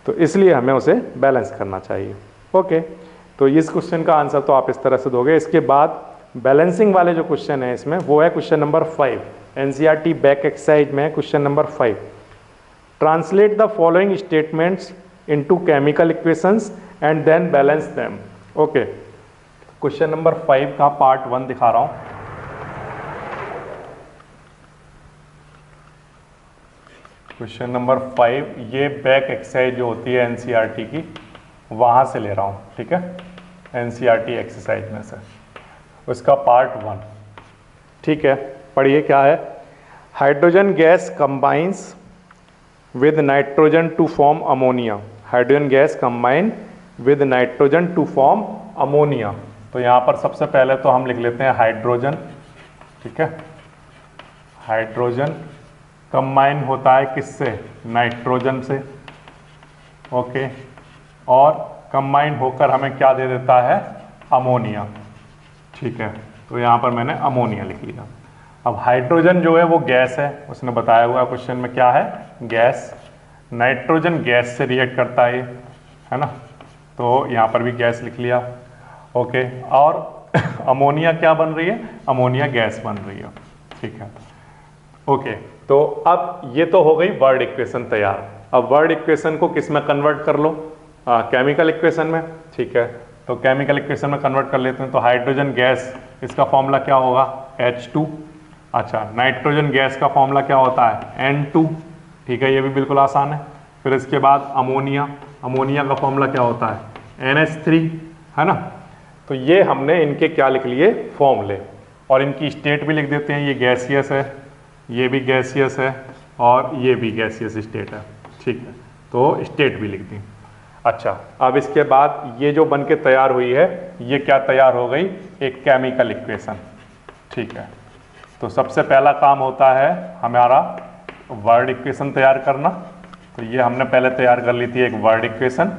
तो इसलिए हमें उसे बैलेंस करना चाहिए। ओके, तो इस क्वेश्चन का आंसर तो आप इस तरह से दोगे। इसके बाद बैलेंसिंग वाले जो क्वेश्चन है इसमें वो है question number 5, NCERT back exercise में question number 5। Translate the following statements into chemical equations and then balance them. Okay, question number 5 का पार्ट 1 दिखा रहा हूं। क्वेश्चन नंबर 5 ये बैक एक्सरसाइज जो होती है NCERT की वहां से ले रहा हूं, ठीक है, NCERT एक्सरसाइज में से, उसका पार्ट 1, ठीक है। पढ़िए क्या है, hydrogen gas combines with nitrogen to form ammonia. Hydrogen gas combine with nitrogen to form ammonia. तो यहाँ पर सबसे पहले तो हम लिख लेते हैं हाइड्रोजन, ठीक है। हाइड्रोजन कंबाइन होता है किससे, नाइट्रोजन से, ओके, और कंबाइन होकर हमें क्या दे देता है, अमोनिया, ठीक है। तो यहाँ पर मैंने अमोनिया लिख लिया। अब हाइड्रोजन जो है वो गैस है, उसने बताया हुआ क्वेश्चन में क्या है, गैस। नाइट्रोजन गैस से रिएक्ट करता है ना, तो यहाँ पर भी गैस लिख लिया, ओके। और अमोनिया क्या बन रही है, अमोनिया गैस बन रही है, ठीक है, ओके। तो अब ये तो हो गई वर्ड इक्वेशन तैयार। अब वर्ड इक्वेशन को किस में कन्वर्ट कर लो, केमिकल इक्वेशन में, ठीक है। तो केमिकल इक्वेशन में कन्वर्ट कर लेते हैं। तो हाइड्रोजन गैस, इसका फॉर्मूला क्या होगा, H2। अच्छा, नाइट्रोजन गैस का फॉर्मूला क्या होता है, N2, ठीक है, ये भी बिल्कुल आसान है। फिर इसके बाद अमोनिया, अमोनिया का फॉर्मूला क्या होता है, NH3, है ना। तो ये हमने इनके क्या लिख लिए, फॉर्मूले। और इनकी स्टेट भी लिख देते हैं, ये गैसियस है, ये भी गैसियस है और ये भी गैसियस स्टेट है, ठीक है, तो स्टेट भी लिख दी। अच्छा, अब इसके बाद ये जो बन के तैयार हुई है, ये क्या तैयार हो गई, एक केमिकल इक्वेशन, ठीक है। तो सबसे पहला काम होता है हमारा वर्ड इक्वेशन तैयार करना, तो ये हमने पहले तैयार कर ली थी एक वर्ड इक्वेशन,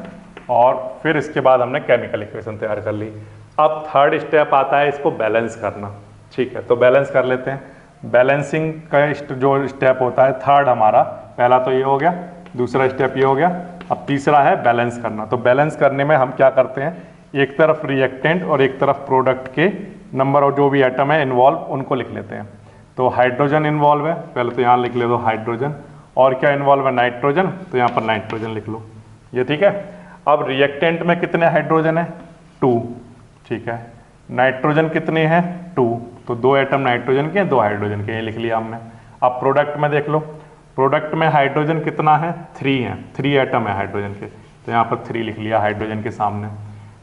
और फिर इसके बाद हमने केमिकल इक्वेशन तैयार कर ली। अब थर्ड स्टेप आता है इसको बैलेंस करना, ठीक है, तो बैलेंस कर लेते हैं। बैलेंसिंग का जो स्टेप होता है थर्ड हमारा, पहला तो ये हो गया, दूसरा स्टेप ये हो गया, अब तीसरा है बैलेंस करना। तो बैलेंस करने में हम क्या करते हैं, एक तरफ रिएक्टेंट और एक तरफ प्रोडक्ट के नंबर और जो भी एटम है इन्वॉल्व उनको लिख लेते हैं। तो हाइड्रोजन इन्वॉल्व है, पहले तो यहाँ लिख ले दो हाइड्रोजन, और क्या इन्वॉल्व है, नाइट्रोजन, तो यहाँ पर नाइट्रोजन लिख लो, ये ठीक है। अब रिएक्टेंट में कितने हाइड्रोजन है, 2, ठीक है, नाइट्रोजन कितने हैं, 2, तो 2 एटम नाइट्रोजन के, 2 हाइड्रोजन के, ये लिख लिया हमने। अब प्रोडक्ट में देख लो, प्रोडक्ट में हाइड्रोजन कितना है, 3 है, 3 एटम है हाइड्रोजन के, तो यहाँ पर 3 लिख लिया हाइड्रोजन के सामने,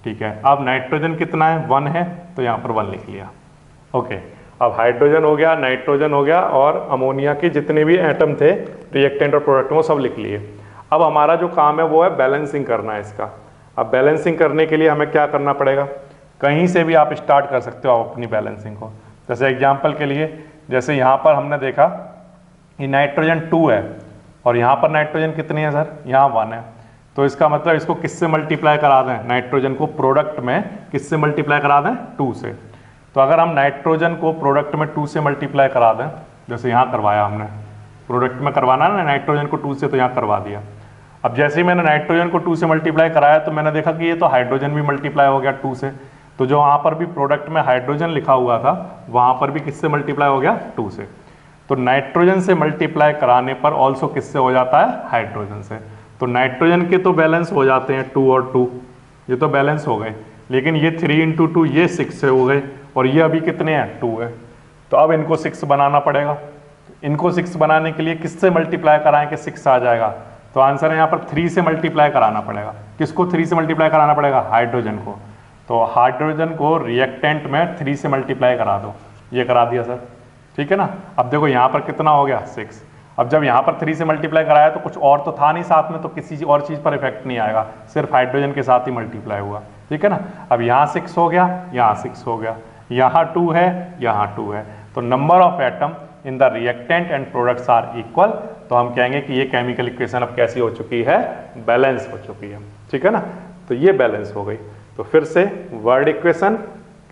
ठीक है। अब नाइट्रोजन कितना है, 1 है, तो यहाँ पर 1 लिख लिया, ओके। अब हाइड्रोजन हो गया, नाइट्रोजन हो गया, और अमोनिया के जितने भी एटम थे रिएक्टेंट और प्रोडक्ट में वो सब लिख लिए। अब हमारा जो काम है वो है बैलेंसिंग करना है इसका। अब बैलेंसिंग करने के लिए हमें क्या करना पड़ेगा, कहीं से भी आप स्टार्ट कर सकते हो अपनी बैलेंसिंग को। जैसे एग्जाम्पल के लिए, जैसे यहाँ पर हमने देखा ये नाइट्रोजन 2 है और यहाँ पर नाइट्रोजन कितनी है सर, यहाँ 1 है, तो इसका मतलब इसको किससे मल्टीप्लाई करा दें, नाइट्रोजन को प्रोडक्ट में किससे मल्टीप्लाई करा दें, 2 से। तो अगर हम नाइट्रोजन को प्रोडक्ट में 2 से मल्टीप्लाई करा दें, जैसे यहाँ करवाया हमने, प्रोडक्ट में करवाना है ना नाइट्रोजन को 2 से, तो यहाँ करवा दिया। अब जैसे ही मैंने नाइट्रोजन को 2 से मल्टीप्लाई कराया तो मैंने देखा कि ये तो हाइड्रोजन भी मल्टीप्लाई हो गया 2 से, तो जो वहाँ पर भी प्रोडक्ट में हाइड्रोजन लिखा हुआ था वहाँ पर भी किससे मल्टीप्लाई हो गया, 2 से। तो नाइट्रोजन से मल्टीप्लाई कराने पर ऑल्सो किससे हो जाता है, हाइड्रोजन से। तो नाइट्रोजन के तो बैलेंस हो जाते हैं 2 और 2, ये तो बैलेंस हो गए, लेकिन ये 3 × 2 ये 6 से हो गए, और ये अभी कितने हैं, 2 है। तो अब इनको 6 बनाना पड़ेगा। इनको 6 बनाने के लिए किससे मल्टीप्लाई कराएं कि 6 आ जाएगा, तो आंसर है यहाँ पर 3 से मल्टीप्लाई कराना पड़ेगा। किसको 3 से मल्टीप्लाई कराना पड़ेगा, हाइड्रोजन को। तो हाइड्रोजन को रिएक्टेंट में 3 से मल्टीप्लाई करा दो, ये करा दिया सर, ठीक है ना। अब देखो यहाँ पर कितना हो गया, 6। अब जब यहाँ पर 3 से मल्टीप्लाई कराया तो कुछ और तो था नहीं साथ में, तो किसी और चीज़ पर इफेक्ट नहीं आएगा, सिर्फ हाइड्रोजन के साथ ही मल्टीप्लाई हुआ, ठीक है ना। अब यहाँ 6 हो गया, यहाँ 6 हो गया, यहाँ 2 है, यहाँ 2 है, तो number of atom in the reactant and products are equal. तो हम कहेंगे कि ये केमिकल इक्वेशन अब कैसी हो चुकी है, बैलेंस हो चुकी है, ठीक है ना। तो ये बैलेंस हो गई। तो फिर से word equation,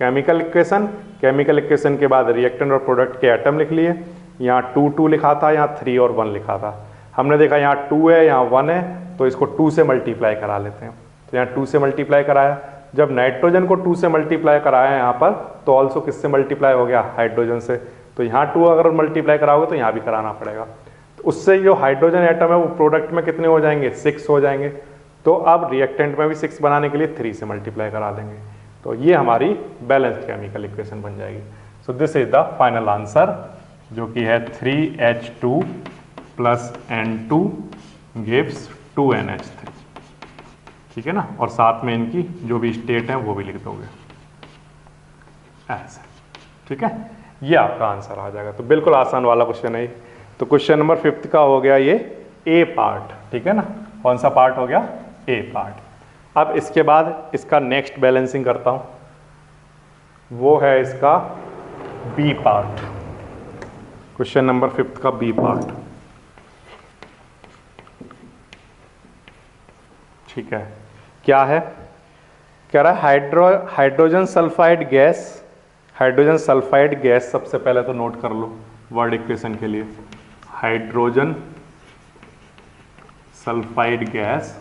chemical equation, chemical equation के बाद रिएक्टेंट और प्रोडक्ट के एटम लिख लिए। यहाँ 2 2 लिखा था, यहाँ 3 और 1 लिखा था। हमने देखा यहाँ 2 है, यहाँ 1 है, तो इसको 2 से मल्टीप्लाई करा लेते हैं। तो यहाँ 2 से मल्टीप्लाई कराया, जब नाइट्रोजन को 2 से मल्टीप्लाई कराया यहाँ पर, तो ऑल्सो किससे मल्टीप्लाई हो गया, हाइड्रोजन से। तो यहाँ 2 अगर मल्टीप्लाई कराओगे तो यहाँ भी कराना पड़ेगा, तो उससे जो हाइड्रोजन एटम है वो प्रोडक्ट में कितने हो जाएंगे, 6 हो जाएंगे। तो अब रिएक्टेंट में भी 6 बनाने के लिए 3 से मल्टीप्लाई करा देंगे, तो ये हमारी बैलेंस्ड केमिकल इक्वेशन बन जाएगी। सो this is the final answer, जो कि है 3H2 + N2 गिव्स 2NH3, ठीक है ना। और साथ में इनकी जो भी स्टेट है वो भी लिख दोगे ऐसे, ठीक है। ये आपका आंसर आ जाएगा। तो बिल्कुल आसान वाला क्वेश्चन है। तो क्वेश्चन नंबर 5 का हो गया ये ए पार्ट, ठीक है ना। कौन सा पार्ट हो गया, ए पार्ट। अब इसके बाद इसका नेक्स्ट बैलेंसिंग करता हूं, वो है इसका बी पार्ट, क्वेश्चन नंबर 5 का बी पार्ट, ठीक है। क्या है, कह रहा है hydrogen sulphide gas, hydrogen sulphide gas, सबसे पहले तो नोट कर लो वर्ड इक्वेशन के लिए, हाइड्रोजन सल्फाइड गैस,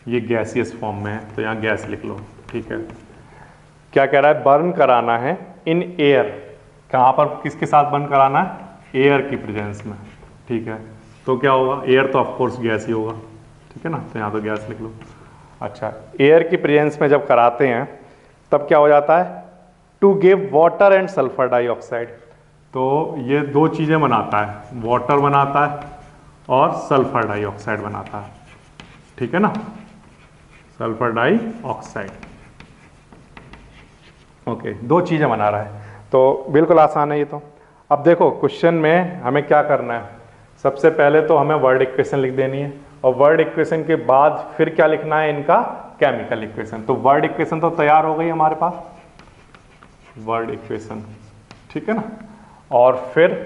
ये गैसियस फॉर्म में है, तो यहाँ गैस लिख लो, ठीक है। क्या कह रहा है, बर्न कराना है इन एयर, कहाँ पर किसके साथ बर्न कराना है, एयर की प्रेजेंस में, ठीक है। तो क्या होगा, एयर तो ऑफकोर्स गैस ही होगा, ठीक है ना, तो यहाँ तो गैस लिख लो। अच्छा, एयर की प्रेजेंस में जब कराते हैं तब क्या हो जाता है, to give water and sulphur dioxide. तो ये 2 चीज़ें बनाता है, वाटर बनाता है और सल्फर डाइऑक्साइड बनाता है, ठीक है ना, सल्फर डाइऑक्साइड। ओके, दो चीज़ें बना रहा है, तो बिल्कुल आसान है ये तो। अब देखो क्वेश्चन में हमें क्या करना है, सबसे पहले तो हमें वर्ड इक्वेशन लिख देनी है, और वर्ड इक्वेशन के बाद फिर क्या लिखना है, इनका केमिकल इक्वेशन। तो वर्ड इक्वेशन तो तैयार हो गई हमारे पास, वर्ड इक्वेशन, ठीक है ना। और फिर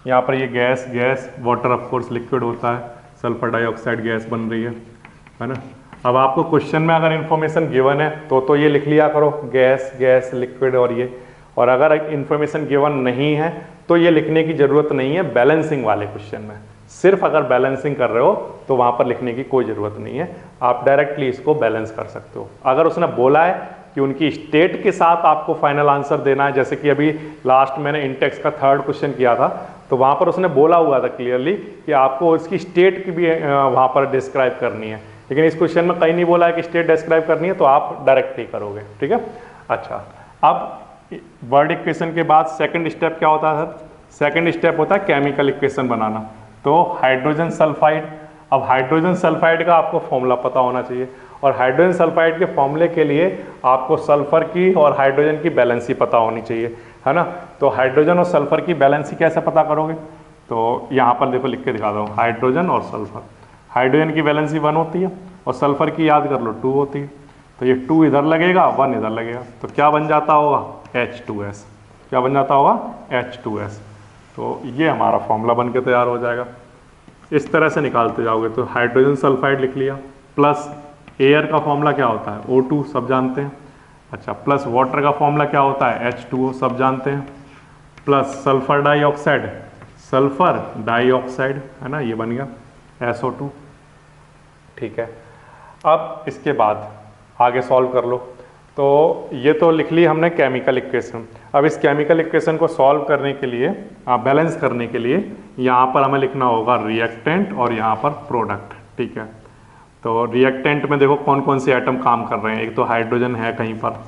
यहाँ पर ये gas, gas water of course liquid होता है, सल्फर डाइऑक्साइड गैस बन रही है ना। अब आपको क्वेश्चन में अगर इन्फॉर्मेशन गिवन है तो ये लिख लिया करो, गैस, गैस, लिक्विड और ये। और अगर इन्फॉर्मेशन गिवन नहीं है तो ये लिखने की ज़रूरत नहीं है बैलेंसिंग वाले क्वेश्चन में। सिर्फ अगर बैलेंसिंग कर रहे हो तो वहाँ पर लिखने की कोई ज़रूरत नहीं है, आप डायरेक्टली इसको बैलेंस कर सकते हो। अगर उसने बोला है कि उनकी स्टेट के साथ आपको फाइनल आंसर देना है, जैसे कि अभी लास्ट मैंने इंटेक्स का 3rd क्वेश्चन किया था, तो वहाँ पर उसने बोला हुआ था क्लियरली कि आपको इसकी स्टेट की भी वहाँ पर डिस्क्राइब करनी है, लेकिन इस क्वेश्चन में कहीं नहीं बोला है कि स्टेट डिस्क्राइब करनी है, तो आप डायरेक्ट ही करोगे, ठीक है। अच्छा, अब वर्ड इक्वेशन के बाद सेकंड स्टेप क्या होता है सर? सेकंड स्टेप होता है केमिकल इक्वेशन बनाना। तो हाइड्रोजन सल्फाइड, अब हाइड्रोजन सल्फाइड का आपको फॉर्मूला पता होना चाहिए, और हाइड्रोजन सल्फाइड के फॉर्मूले के लिए आपको सल्फर की और हाइड्रोजन की बैलेंसी पता होनी चाहिए, है ना। तो हाइड्रोजन और सल्फर की बैलेंसी कैसे पता करोगे? तो यहाँ पर देखो लिख के दिखा दो, हाइड्रोजन और सल्फर, हाइड्रोजन की बैलेंसी 1 होती है और सल्फर की याद कर लो 2 होती है। तो ये 2 इधर लगेगा, 1 इधर लगेगा, तो क्या बन जाता होगा? H2S। क्या बन जाता होगा? H2S। तो ये हमारा फॉर्मूला बन के तैयार हो जाएगा। इस तरह से निकालते जाओगे तो हाइड्रोजन सल्फाइड लिख लिया, प्लस एयर का फॉर्मूला क्या होता है? O2, सब जानते हैं। अच्छा, प्लस वाटर का फॉर्मूला क्या होता है? H2O, सब जानते हैं। Plus sulphur dioxide, sulphur dioxide, है ना, ये बन गया SO2, ठीक है। अब इसके बाद आगे सॉल्व कर लो। तो ये तो लिख ली हमने केमिकल इक्वेशन। अब इस केमिकल इक्वेशन को सॉल्व करने के लिए, बैलेंस करने के लिए, यहाँ पर हमें लिखना होगा रिएक्टेंट और यहाँ पर प्रोडक्ट, ठीक है। तो रिएक्टेंट में देखो कौन कौन से एटम काम कर रहे हैं। एक तो हाइड्रोजन है कहीं पर,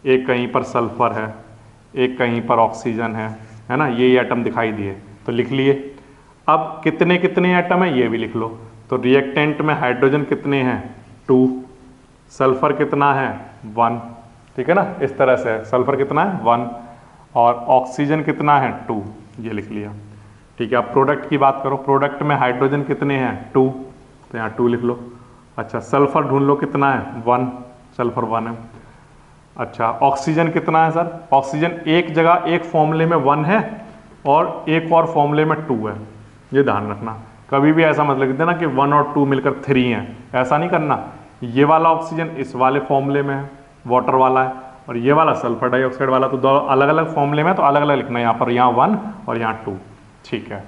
एक कहीं पर सल्फर है, एक कहीं पर ऑक्सीजन है ना, ये एटम दिखाई दिए तो लिख लिए। अब कितने कितने एटम है ये भी लिख लो। तो रिएक्टेंट में हाइड्रोजन कितने हैं? 2, सल्फर कितना है? 1, ठीक है ना। इस तरह से सल्फर कितना है? 1, और ऑक्सीजन कितना है? 2, ये लिख लिया, ठीक है। अब प्रोडक्ट की बात करो, प्रोडक्ट में हाइड्रोजन कितने हैं? 2, तो यहाँ 2 लिख लो। अच्छा, सल्फर ढूंढ लो कितना है? 1, सल्फर 1 है। अच्छा, ऑक्सीजन कितना है सर? ऑक्सीजन एक जगह एक फॉर्मूले में 1 है और एक और फॉर्मूले में 2 है, ये ध्यान रखना। कभी भी ऐसा मत लिख देना कि 1 और 2 मिलकर 3 हैं, ऐसा नहीं करना। ये वाला ऑक्सीजन इस वाले फॉर्मूले में है, वाटर वाला है, और ये वाला सल्फर डाइऑक्साइड वाला, तो दो अलग अलग फॉर्मूले में, तो अलग अलग लिखना है यहाँ पर, यहाँ 1 और यहाँ 2, ठीक है।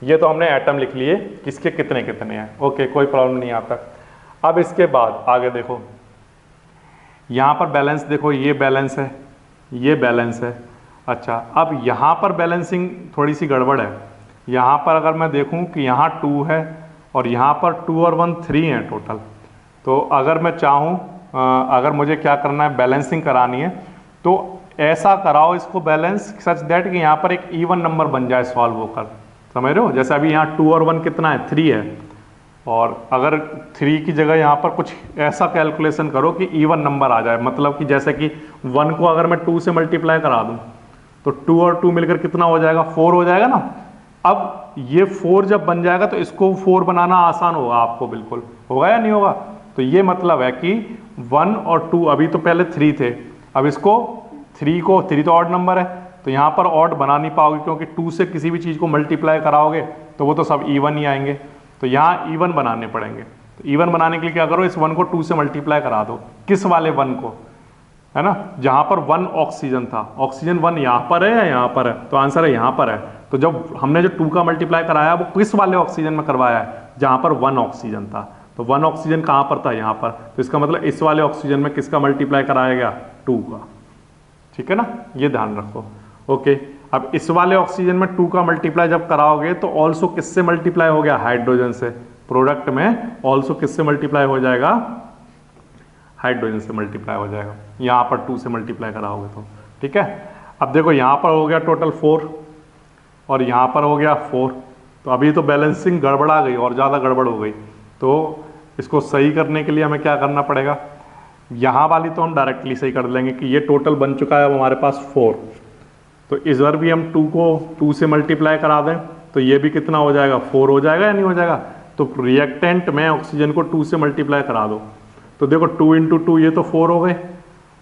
ये तो हमने एटम लिख लिए किसके कितने कितने हैं, ओके, कोई प्रॉब्लम नहीं आता। अब इसके बाद आगे देखो, यहाँ पर बैलेंस देखो, ये बैलेंस है, ये बैलेंस है। अच्छा, अब यहाँ पर बैलेंसिंग थोड़ी सी गड़बड़ है। यहाँ पर अगर मैं देखूँ कि यहाँ 2 है और यहाँ पर 2 और 1 3 है टोटल, तो अगर मैं चाहूँ, अगर मुझे क्या करना है, बैलेंसिंग करानी है, तो ऐसा कराओ इसको बैलेंस सच दैट कि यहाँ पर एक इवन नंबर बन जाए सॉल्व होकर, समझ रहे हो। जैसे अभी यहाँ 2 और 1 कितना है? 3 है, और अगर 3 की जगह यहाँ पर कुछ ऐसा कैलकुलेशन करो कि इवन नंबर आ जाए, मतलब कि जैसे कि 1 को अगर मैं 2 से मल्टीप्लाई करा दूँ तो 2 और 2 मिलकर कितना हो जाएगा? 4 हो जाएगा ना। अब ये 4 जब बन जाएगा तो इसको 4 बनाना आसान होगा आपको, बिल्कुल होगा या नहीं होगा। तो ये मतलब है कि 1 और 2, अभी तो पहले 3 थे, अब इसको 3 तो ऑड नंबर है, तो यहाँ पर ऑड बना नहीं पाओगे, क्योंकि 2 से किसी भी चीज़ को मल्टीप्लाई कराओगे तो वो तो सब इवन ही आएंगे, तो यहाँ इवन बनाने पड़ेंगे। तो इवन बनाने के लिए क्या करो, इस 1 को 2 से मल्टीप्लाई करा दो। किस वाले 1 को? है ना, जहाँ पर 1 ऑक्सीजन था, ऑक्सीजन 1 यहाँ पर है या यहाँ पर है? तो आंसर है यहाँ पर है। तो जब हमने जो 2 का मल्टीप्लाई कराया वो किस वाले ऑक्सीजन में करवाया है? जहाँ पर 1 ऑक्सीजन था। तो 1 ऑक्सीजन कहाँ पर था? यहाँ पर। तो इसका मतलब इस वाले ऑक्सीजन में किसका मल्टीप्लाई कराया गया? 2 का, ठीक है ना, ये ध्यान रखो। ओके, अब इस वाले ऑक्सीजन में 2 का मल्टीप्लाई जब कराओगे तो ऑल्सो किससे मल्टीप्लाई हो गया? हाइड्रोजन से। प्रोडक्ट में ऑल्सो किससे मल्टीप्लाई हो जाएगा? हाइड्रोजन से मल्टीप्लाई हो जाएगा, यहाँ पर 2 से मल्टीप्लाई कराओगे तो, ठीक है। अब देखो यहाँ पर हो गया टोटल 4 और यहाँ पर हो गया 4, तो अभी तो बैलेंसिंग गड़बड़ा गई और ज़्यादा गड़बड़ हो गई। तो इसको सही करने के लिए हमें क्या करना पड़ेगा? यहाँ वाली तो हम डायरेक्टली सही कर लेंगे कि ये टोटल बन चुका है अब हमारे पास 4। तो इस बार भी हम 2 को 2 से मल्टीप्लाई करा दें तो ये भी कितना हो जाएगा, 4 हो जाएगा या नहीं हो जाएगा। तो रिएक्टेंट में ऑक्सीजन को 2 से मल्टीप्लाई करा दो तो देखो 2 इंटू 2 ये तो 4 हो गए,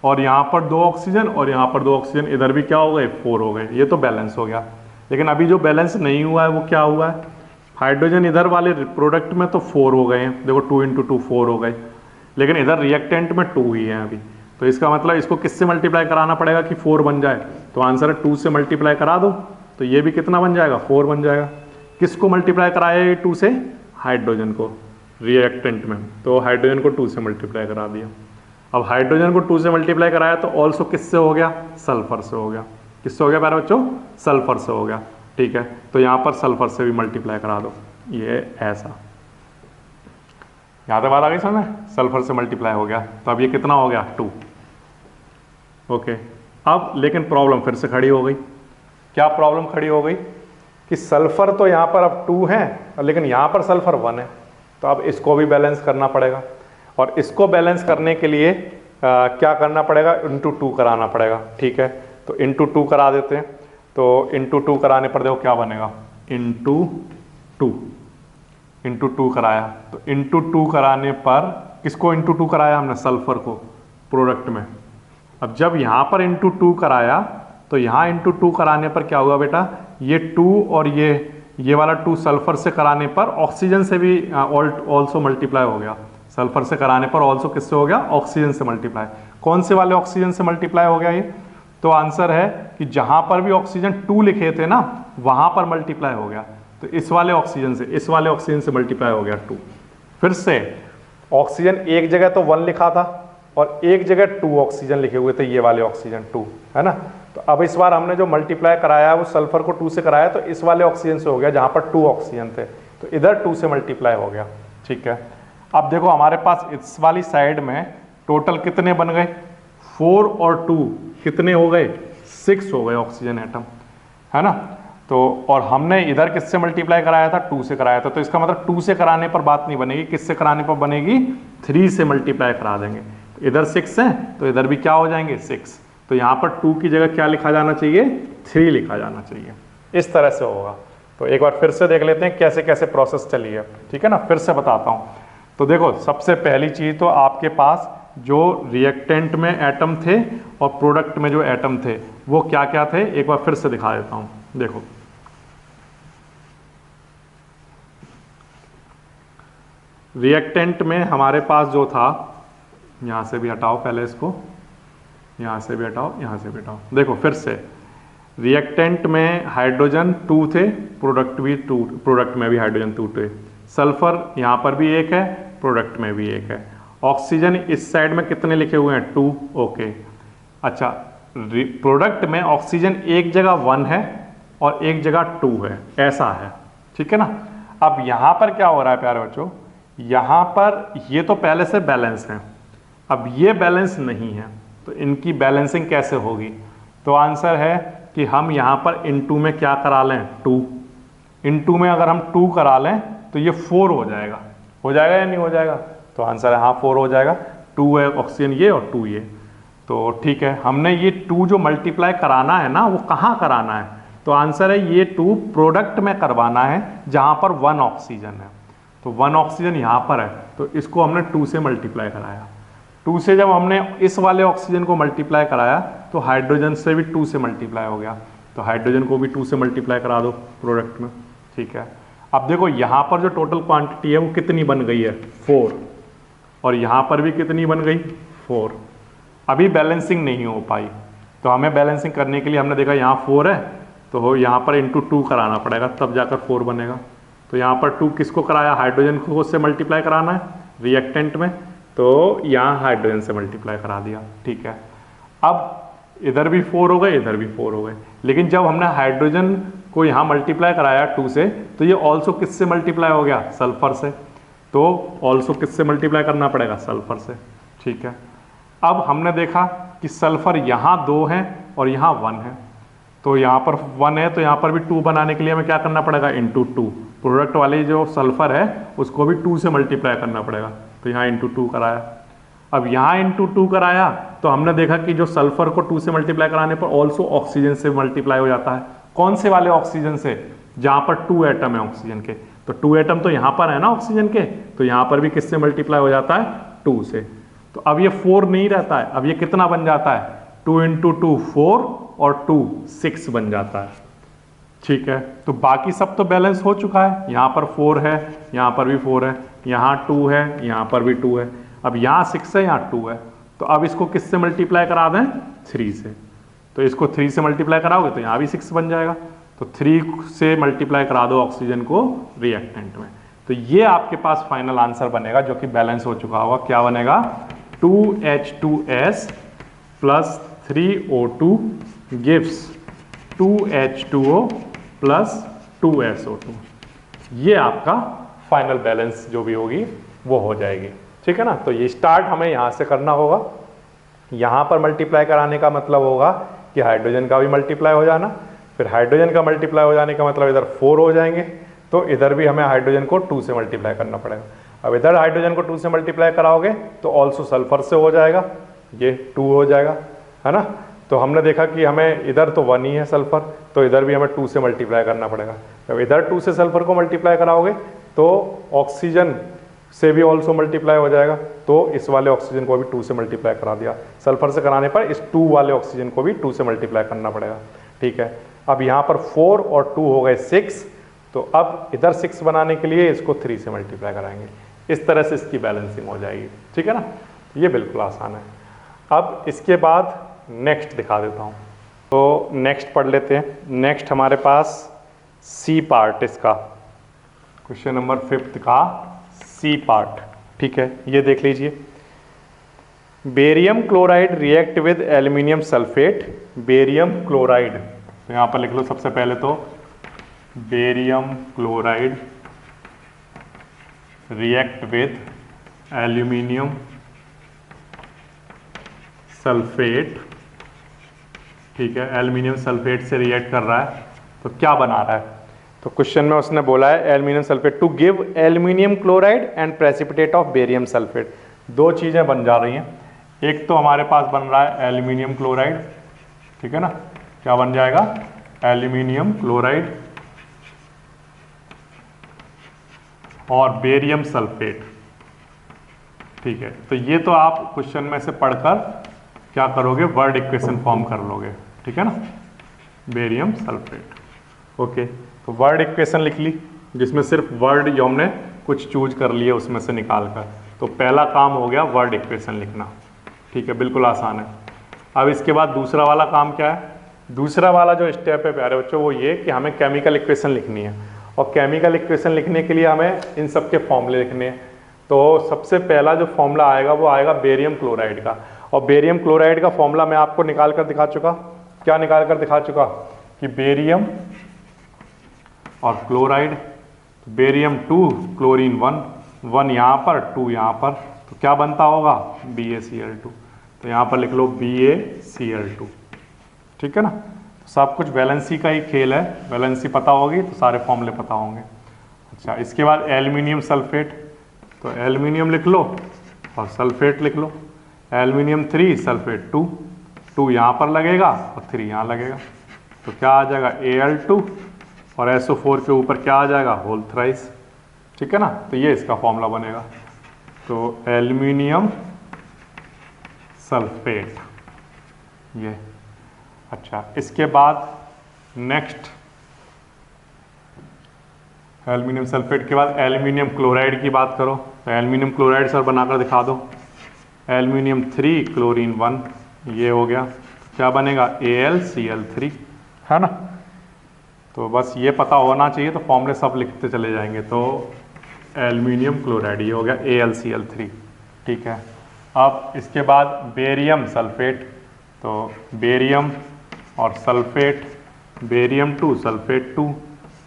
और यहाँ पर 2 ऑक्सीजन और यहाँ पर 2 ऑक्सीजन, इधर भी क्या हो गए, 4 हो गए। ये तो बैलेंस हो गया। लेकिन अभी जो बैलेंस नहीं हुआ है वो क्या हुआ है, हाइड्रोजन इधर वाले प्रोडक्ट में तो 4 हो गए हैं, देखो 2 इंटू 2 4 हो गए, लेकिन इधर रिएक्टेंट में 2 ही है अभी। तो इसका मतलब इसको किससे मल्टीप्लाई कराना पड़ेगा कि 4 बन जाए। तो आंसर है 2 से मल्टीप्लाई करा दो तो ये भी कितना बन जाएगा, 4 बन जाएगा। किसको मल्टीप्लाई कराया ये 2 से, हाइड्रोजन को रिएक्टेंट में। तो हाइड्रोजन को 2 से मल्टीप्लाई करा दिया। अब हाइड्रोजन को 2 से मल्टीप्लाई कराया तो ऑल्सो किससे हो गया, सल्फर से हो गया। किससे हो गया प्यारे बच्चों, सल्फर से हो गया। ठीक है, तो यहाँ पर सल्फर से भी मल्टीप्लाई करा दो, ये ऐसा। यहाँ तक बात आ गई समझ में, सल्फर से मल्टीप्लाई हो गया तो अब ये कितना हो गया, 2। ओके, अब लेकिन प्रॉब्लम फिर से खड़ी हो गई। क्या प्रॉब्लम खड़ी हो गई कि सल्फर तो यहाँ पर अब 2 है लेकिन यहाँ पर सल्फर 1 है, तो अब इसको भी बैलेंस करना पड़ेगा। और इसको बैलेंस करने के लिए क्या करना पड़ेगा, इंटू 2 कराना पड़ेगा। ठीक है, तो इंटू 2 करा देते हैं। तो इंटू 2 कराने पर देखो क्या बनेगा, इंटू 2 कराया तो इंटू 2 कराने पर किसको इंटू 2 कराया हमने, सल्फर को प्रोडक्ट में। अब जब यहाँ पर इंटू 2 कराया तो यहाँ इंटू 2 कराने पर क्या हुआ बेटा, ये 2 और ये वाला 2 सल्फर से कराने पर ऑक्सीजन से भी ऑल्सो मल्टीप्लाई हो गया। सल्फर से कराने पर ऑल्सो किससे हो गया, ऑक्सीजन से मल्टीप्लाई। कौन से वाले ऑक्सीजन से मल्टीप्लाई हो गया ये, तो आंसर है कि जहां पर भी ऑक्सीजन 2 लिखे थे ना वहां पर मल्टीप्लाई हो गया। तो इस वाले ऑक्सीजन से मल्टीप्लाई हो गया 2। फिर से ऑक्सीजन एक जगह तो 1 लिखा था और एक जगह 2 ऑक्सीजन लिखे हुए थे, ये वाले ऑक्सीजन 2 है ना। तो अब इस बार हमने जो मल्टीप्लाई कराया वो सल्फर को 2 से कराया तो इस वाले ऑक्सीजन से हो गया जहां पर 2 ऑक्सीजन थे, तो इधर 2 से मल्टीप्लाई हो गया। ठीक है, अब देखो हमारे पास इस वाली साइड में टोटल कितने बन गए, 4 और 2 कितने हो गए, 6 हो गए ऑक्सीजन एटम, है ना। तो और हमने इधर किससे मल्टीप्लाई कराया था, 2 से कराया था। तो इसका मतलब 2 से कराने पर बात नहीं बनेगी, किससे कराने पर बनेगी, 3 से मल्टीप्लाई करा देंगे। तो इधर 6 है तो इधर भी क्या हो जाएंगे, 6। तो यहाँ पर 2 की जगह क्या लिखा जाना चाहिए, 3 लिखा जाना चाहिए। इस तरह से होगा। तो एक बार फिर से देख लेते हैं कैसे कैसे प्रोसेस चली है। ठीक है ना, फिर से बताता हूँ। तो देखो सबसे पहली चीज तो आपके पास जो रिएक्टेंट में एटम थे और प्रोडक्ट में जो एटम थे वो क्या क्या थे, एक बार फिर से दिखा देता हूं। देखो रिएक्टेंट में हमारे पास जो था, यहां से भी हटाओ पहले इसको, यहां से भी हटाओ, यहां से भी हटाओ। देखो फिर से रिएक्टेंट में हाइड्रोजन 2 थे, प्रोडक्ट में भी हाइड्रोजन 2 थे। सल्फर यहाँ पर भी 1 है, प्रोडक्ट में भी 1 है। ऑक्सीजन इस साइड में कितने लिखे हुए हैं, 2। ओके, अच्छा प्रोडक्ट में ऑक्सीजन एक जगह 1 है और एक जगह 2 है, ऐसा है। ठीक है ना। अब यहाँ पर क्या हो रहा है प्यारे बच्चों, यहाँ पर ये तो पहले से बैलेंस है, अब ये बैलेंस नहीं है, तो इनकी बैलेंसिंग कैसे होगी। तो आंसर है कि हम यहाँ पर इनटू में क्या करा लें, 2। इनटू में अगर हम 2 करा लें तो ये 4 हो जाएगा या नहीं हो जाएगा। तो आंसर है हाँ 4 हो जाएगा। 2 है ऑक्सीजन ये और 2 ये। तो ठीक है, हमने ये 2 जो मल्टीप्लाई कराना है ना वो कहाँ कराना है, तो आंसर है ये 2 प्रोडक्ट में करवाना है जहाँ पर 1 ऑक्सीजन है। तो 1 ऑक्सीजन यहाँ पर है तो इसको हमने 2 से मल्टीप्लाई कराया। 2 से जब हमने इस वाले ऑक्सीजन को मल्टीप्लाई कराया तो हाइड्रोजन से भी 2 से मल्टीप्लाई हो गया, तो हाइड्रोजन को भी 2 से मल्टीप्लाई करा दो प्रोडक्ट में। ठीक है, अब देखो यहाँ पर जो टोटल क्वांटिटी है वो कितनी बन गई है, 4, और यहाँ पर भी कितनी बन गई, 4। अभी बैलेंसिंग नहीं हो पाई, तो हमें बैलेंसिंग करने के लिए हमने देखा यहाँ 4 है तो यहाँ पर इंटू 2 कराना पड़ेगा तब जाकर 4 बनेगा। तो यहाँ पर 2 किसको कराया, हाइड्रोजन को उससे मल्टीप्लाई कराना है रिएक्टेंट में, तो यहाँ हाइड्रोजन से मल्टीप्लाई करा दिया। ठीक है, अब इधर भी 4 हो गए, इधर भी 4 हो गए, लेकिन जब हमने हाइड्रोजन को यहाँ मल्टीप्लाई कराया 2 से तो ये ऑल्सो किससे मल्टीप्लाई हो गया, सल्फर से। तो ऑल्सो किससे मल्टीप्लाई करना पड़ेगा, सल्फर से। ठीक है, अब हमने देखा कि सल्फर यहाँ 2 है और यहाँ 1 है, तो यहाँ पर 1 है तो यहाँ पर भी 2 बनाने के लिए हमें क्या करना पड़ेगा, इंटू 2। प्रोडक्ट वाले जो सल्फर है उसको भी 2 से मल्टीप्लाई करना पड़ेगा, तो यहाँ इंटू 2 कराया। अब यहाँ इंटू 2 कराया तो हमने देखा कि जो सल्फर को 2 से मल्टीप्लाई कराने पर ऑल्सो ऑक्सीजन से मल्टीप्लाई हो जाता है। कौन से वाले ऑक्सीजन से? जहाँ पर 2 एटम है ऑक्सीजन के। तो 2 एटम तो यहाँ पर है ना ऑक्सीजन के, तो यहाँ पर भी किससे मल्टीप्लाई हो जाता है? 2 से। तो अब ये 4 नहीं रहता है, अब ये कितना बन जाता है? 2 इंटू 2 4 और 2 6 बन जाता है। ठीक है, तो बाकी सब तो बैलेंस हो चुका है। यहाँ पर 4 है, यहाँ पर भी 4 है, यहाँ 2 है, यहाँ पर भी 2 है। अब यहाँ 6 है, यहाँ 2 है। तो अब इसको किससे मल्टीप्लाई करा दें? 3 से। तो इसको 3 से मल्टीप्लाई कराओगे तो यहाँ भी 6 बन जाएगा। तो 3 से मल्टीप्लाई करा दो ऑक्सीजन को रिएक्टेंट में। तो ये आपके पास फाइनल आंसर बनेगा जो कि बैलेंस हो चुका होगा। क्या बनेगा? 2H2S plus 3O2 gives 2H2O plus 2SO2। ये आपका फाइनल बैलेंस जो भी होगी वो हो जाएगी। ठीक है ना। तो ये स्टार्ट हमें यहाँ से करना होगा। यहाँ पर मल्टीप्लाई कराने का मतलब होगा कि हाइड्रोजन का भी मल्टीप्लाई हो जाना, फिर हाइड्रोजन का मल्टीप्लाई हो जाने का मतलब इधर 4 हो जाएंगे, तो इधर भी हमें हाइड्रोजन को 2 से मल्टीप्लाई करना पड़ेगा। अब इधर हाइड्रोजन को 2 से मल्टीप्लाई कराओगे तो ऑल्सो सल्फर से हो जाएगा, ये 2 हो जाएगा, है ना। तो हमने देखा कि हमें इधर तो 1 ही है सल्फर, तो इधर भी हमें 2 से मल्टीप्लाई करना पड़ेगा। जब इधर 2 से सल्फर को मल्टीप्लाई कराओगे तो ऑक्सीजन से भी ऑल्सो मल्टीप्लाई हो जाएगा, तो इस वाले ऑक्सीजन को भी 2 से मल्टीप्लाई करा दिया। सल्फर से कराने पर इस 2 वाले ऑक्सीजन को भी 2 से मल्टीप्लाई करना पड़ेगा। ठीक है, अब यहाँ पर 4 और 2 हो गए 6, तो अब इधर 6 बनाने के लिए इसको 3 से मल्टीप्लाई कराएंगे। इस तरह से इसकी बैलेंसिंग हो जाएगी। ठीक है ना, ये बिल्कुल आसान है। अब इसके बाद नेक्स्ट दिखा देता हूँ। तो नेक्स्ट पढ़ लेते हैं। नेक्स्ट हमारे पास सी पार्ट, इसका क्वेश्चन नंबर 5 का सी पार्ट। ठीक है, ये देख लीजिए। Barium chloride react with aluminium sulphate. Barium chloride, तो यहाँ पर लिख लो सबसे पहले तो barium chloride react with aluminium sulphate. ठीक है, एल्यूमिनियम सल्फेट से रिएक्ट कर रहा है, तो क्या बना रहा है? तो क्वेश्चन में उसने बोला है aluminium sulphate to give aluminium chloride and precipitate of barium sulphate. दो चीज़ें बन जा रही हैं। एक तो हमारे पास बन रहा है एल्यूमिनियम क्लोराइड, ठीक है ना, क्या बन जाएगा? एल्यूमिनियम क्लोराइड और बेरियम सल्फेट। ठीक है, तो ये तो आप क्वेश्चन में से पढ़कर क्या करोगे? वर्ड इक्वेशन फॉर्म कर लोगे। ठीक है ना, बेरियम सल्फेट। ओके, तो वर्ड इक्वेशन लिख ली, जिसमें सिर्फ वर्ड जो हमने कुछ चूज कर लिए उसमें से निकाल कर। तो पहला काम हो गया वर्ड इक्वेशन लिखना। ठीक है, बिल्कुल आसान है। अब इसके बाद दूसरा वाला काम क्या है? दूसरा वाला जो स्टेप है प्यारे बच्चों, वो ये कि हमें केमिकल इक्वेशन लिखनी है, और केमिकल इक्वेशन लिखने के लिए हमें इन सब के फॉर्मूले लिखने हैं। तो सबसे पहला जो फॉर्मूला आएगा वो आएगा बेरियम क्लोराइड का, और बेरियम क्लोराइड का फॉर्मूला मैं आपको निकाल कर दिखा चुका। क्या निकाल कर दिखा चुका? कि बेरियम और क्लोराइड, बेरियम 2 क्लोरीन 1 यहाँ पर 2 यहाँ पर, तो क्या बनता होगा? BaCl2। तो यहाँ पर लिख लो BaCl2। ठीक है ना, तो सब कुछ वैलेंसी का ही खेल है। वैलेंसी पता होगी तो सारे फॉर्मूले पता होंगे। अच्छा, इसके बाद एल्यूमिनियम सल्फेट, तो एल्यूमिनियम लिख लो और सल्फेट लिख लो। एल्यूमिनियम 3 सल्फेट 2 यहाँ पर लगेगा और 3 यहाँ लगेगा, तो क्या आ जाएगा? Al2 और SO4 के ऊपर क्या आ जाएगा? Whole thrice. ठीक है ना, तो ये इसका फॉर्मूला बनेगा। तो एल्यूमिनियम सल्फेट ये। अच्छा, इसके बाद नेक्स्ट एल्यूमिनियम सल्फेट के बाद एल्यूमिनियम क्लोराइड की बात करो, तो एल्यूमिनियम क्लोराइड सर बनाकर दिखा दो। एल्यूमिनियम 3 क्लोरीन 1 ये हो गया, क्या बनेगा? AlCl3, है ना। तो बस ये पता होना चाहिए, तो फॉर्मूले सब लिखते चले जाएंगे। तो एल्यूमिनियम क्लोराइड ये हो गया AlCl3। ठीक है, अब इसके बाद बेरियम सल्फेट, तो बेरियम और सल्फेट, बेरियम 2 सल्फेट 2,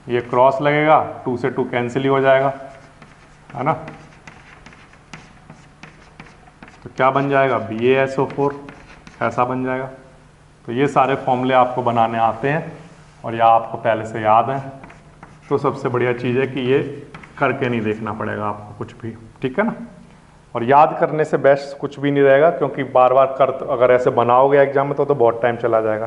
ये क्रॉस लगेगा, 2 से 2 कैंसिल ही हो जाएगा, है ना। तो क्या बन जाएगा? BaSO4, ऐसा बन जाएगा। तो ये सारे फॉर्मूले आपको बनाने आते हैं और या आपको पहले से याद है, तो सबसे बढ़िया चीज़ है कि ये करके नहीं देखना पड़ेगा आपको कुछ भी। ठीक है ना, और याद करने से बेस्ट कुछ भी नहीं रहेगा, क्योंकि बार बार कर अगर ऐसे बनाओगे एग्जाम में तो बहुत टाइम चला जाएगा।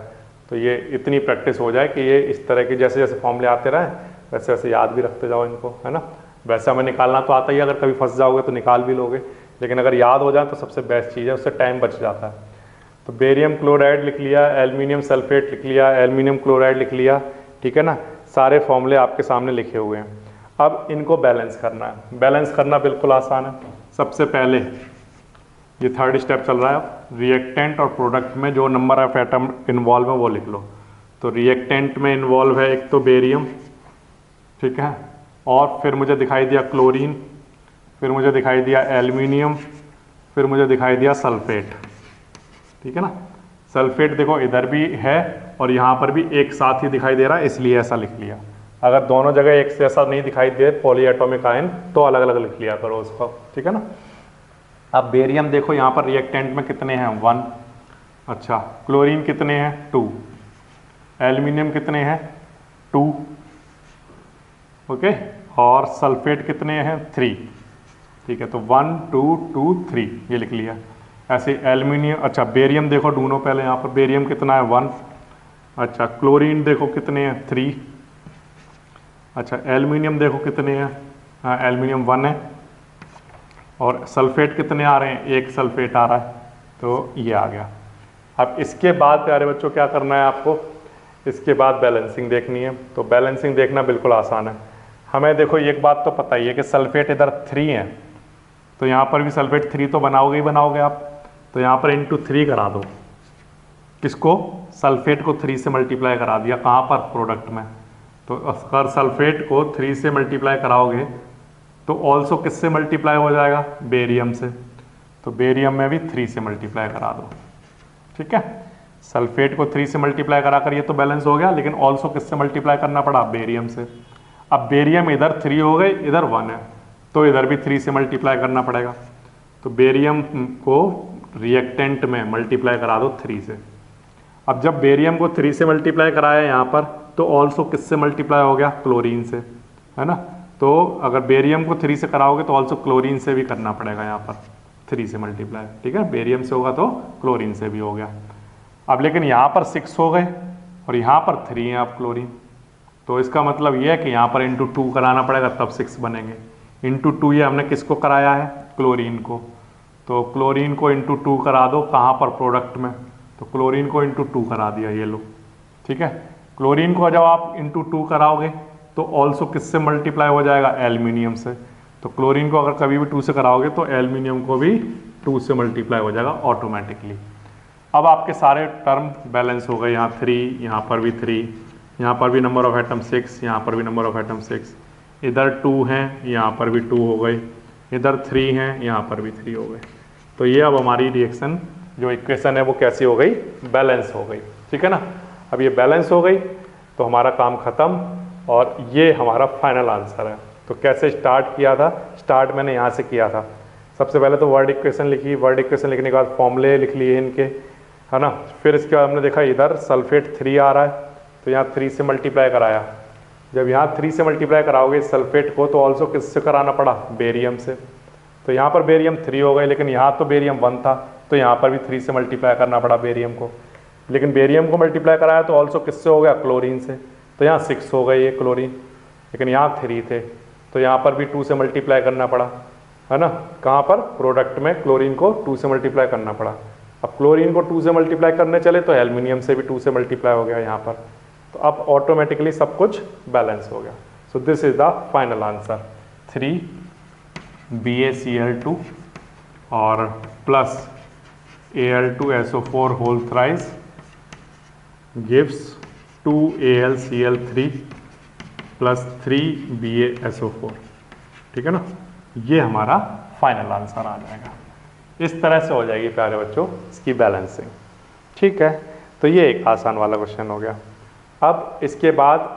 तो ये इतनी प्रैक्टिस हो जाए कि ये इस तरह के जैसे जैसे फॉर्मूले आते रहें वैसे वैसे याद भी रखते जाओ इनको, है ना। वैसे हमें निकालना तो आता ही है, अगर कभी फंस जाओगे तो निकाल भी लोगे, लेकिन अगर याद हो जाए तो सबसे बेस्ट चीज़ है, उससे टाइम बच जाता है। तो बेरियम क्लोराइड लिख लिया, एल्यूमिनियम सल्फेट लिख लिया, एल्यूमिनियम क्लोराइड लिख लिया, ठीक है ना। सारे फॉर्मूले आपके सामने लिखे हुए हैं। अब इनको बैलेंस करना है। बैलेंस करना बिल्कुल आसान है। सबसे पहले ये थर्ड स्टेप चल रहा है, रिएक्टेंट और प्रोडक्ट में जो नंबर ऑफ एटम इन्वॉल्व है वो लिख लो। तो रिएक्टेंट में इन्वॉल्व है एक तो बेरियम, ठीक है, और फिर मुझे दिखाई दिया क्लोरीन, फिर मुझे दिखाई दिया एल्यूमिनियम, फिर मुझे दिखाई दिया सल्फेट, ठीक है ना। सल्फेट देखो इधर भी है और यहाँ पर भी एक साथ ही दिखाई दे रहा है, इसलिए ऐसा लिख लिया। अगर दोनों जगह एक से ऐसा नहीं दिखाई दे पॉलीएटॉमिक आयन तो अलग अलग लिख लिया करो उसको, ठीक है ना। अब बेरियम देखो यहाँ पर रिएक्टेंट में कितने हैं 1, अच्छा क्लोरीन कितने हैं 2, एल्यूमिनियम कितने हैं 2, ओके, और सल्फेट कितने हैं 3, ठीक है। तो 1 2 2 3 ये लिख लिया। ऐसे एल्यूमिनियम, अच्छा बेरियम देखो ढूंढो पहले, यहाँ पर बेरियम कितना है 1, अच्छा क्लोरीन देखो कितने हैं 3, अच्छा एल्यूमिनियम देखो कितने हैं, हाँ एल्यूमिनियम 1 है, और सल्फेट कितने आ रहे हैं, एक सल्फेट आ रहा है, तो ये आ गया। अब इसके बाद प्यारे बच्चों क्या करना है आपको, इसके बाद बैलेंसिंग देखनी है। तो बैलेंसिंग देखना बिल्कुल आसान है। हमें देखो एक बात तो पता ही है कि सल्फेट इधर 3 है, तो यहाँ पर भी सल्फेट 3 तो बनाओगे ही बनाओगे आप, तो यहाँ पर इंटू 3 करा दो। किसको, सल्फेट को 3 से मल्टीप्लाई करा दिया, कहाँ पर, प्रोडक्ट में। तो अगर सल्फेट को 3 से मल्टीप्लाई कराओगे तो ऑल्सो किससे मल्टीप्लाई हो जाएगा, बेरियम से। तो बेरियम में भी 3 से मल्टीप्लाई करा दो, ठीक है। सल्फेट को 3 से मल्टीप्लाई करा कर ये तो बैलेंस हो गया, लेकिन ऑल्सो किससे मल्टीप्लाई करना पड़ा, बेरियम से। अब बेरियम इधर 3 हो गए, इधर 1 है, तो इधर भी 3 से मल्टीप्लाई करना पड़ेगा। तो बेरियम को रिएक्टेंट में मल्टीप्लाई करा दो 3 से। अब जब बेरियम को 3 से मल्टीप्लाई कराया यहाँ पर, तो ऑल्सो किससे मल्टीप्लाई हो गया, क्लोरीन से, है ना। तो अगर बेरियम को 3 से कराओगे तो ऑल्सो क्लोरीन से भी करना पड़ेगा यहाँ पर 3 से मल्टीप्लाई, ठीक है। बेरियम से होगा तो क्लोरीन से भी हो गया। अब लेकिन यहाँ पर 6 हो गए और यहाँ पर 3 है अब क्लोरीन, तो इसका मतलब ये है कि यहाँ पर इंटू 2 कराना पड़ेगा तब 6 बनेंगे। इंटू 2 ये हमने किसको कराया है, क्लोरीन को। तो क्लोरीन को इंटू 2 करा दो, कहाँ पर, प्रोडक्ट में। तो क्लोरीन को इंटू 2 करा दिया, ये लो, ठीक है। क्लोरीन को जब आप इंटू 2 कराओगे तो ऑल्सो किससे मल्टीप्लाई हो जाएगा, एल्यूमिनियम से। तो क्लोरीन को अगर कभी भी 2 से कराओगे तो एल्यूमिनियम को भी 2 से मल्टीप्लाई हो जाएगा ऑटोमेटिकली। अब आपके सारे टर्म बैलेंस हो गए, यहाँ 3, यहाँ पर भी 3, यहाँ पर भी नंबर ऑफ एटम 6, यहाँ पर भी नंबर ऑफ एटम 6, इधर 2 हैं, यहाँ पर भी 2 हो गए, इधर 3 हैं, यहाँ पर भी 3 हो गए। तो ये अब हमारी रिएक्शन जो इक्वेशन है वो कैसी हो गई, बैलेंस हो गई, ठीक है ना। अब ये बैलेंस हो गई तो हमारा काम ख़त्म और ये हमारा फाइनल आंसर है। तो कैसे स्टार्ट किया था, स्टार्ट मैंने यहाँ से किया था। सबसे पहले तो वर्ड इक्वेशन लिखी, वर्ड इक्वेशन लिखने के बाद फॉर्मूले लिख लिए इनके, है ना। फिर इसके बाद हमने देखा इधर सल्फेट 3 आ रहा है, तो यहाँ 3 से मल्टीप्लाई कराया। जब यहाँ 3 से मल्टीप्लाई कराओगे सल्फेट को तो ऑल्सो किससे कराना पड़ा, बेरियम से। तो यहाँ पर बेरियम 3 हो गए, लेकिन यहाँ तो बेरियम 1 था, तो यहाँ पर भी 3 से मल्टीप्लाई करना पड़ा बेरियम को। लेकिन बेरियम को मल्टीप्लाई कराया तो ऑल्सो किससे हो गया, क्लोरीन से। तो यहाँ 6 हो गए ये क्लोरीन, लेकिन यहाँ 3 थे, तो यहाँ पर भी 2 से मल्टीप्लाई करना पड़ा, है ना। कहाँ पर, प्रोडक्ट में क्लोरीन को 2 से मल्टीप्लाई करना पड़ा। अब क्लोरीन को 2 से मल्टीप्लाई करने चले तो एल्यूमिनियम से भी 2 से मल्टीप्लाई हो गया यहाँ पर। तो अब ऑटोमेटिकली सब कुछ बैलेंस हो गया। So this is the final answer, 3 BaCl2 और plus Al2SO4 whole thrice gives 2AlCl3 plus 3 BaSO4, ठीक है ना। ये हमारा फाइनल आंसर आ जाएगा। इस तरह से हो जाएगी प्यारे बच्चों इसकी बैलेंसिंग, ठीक है। तो ये एक आसान वाला क्वेश्चन हो गया। अब इसके बाद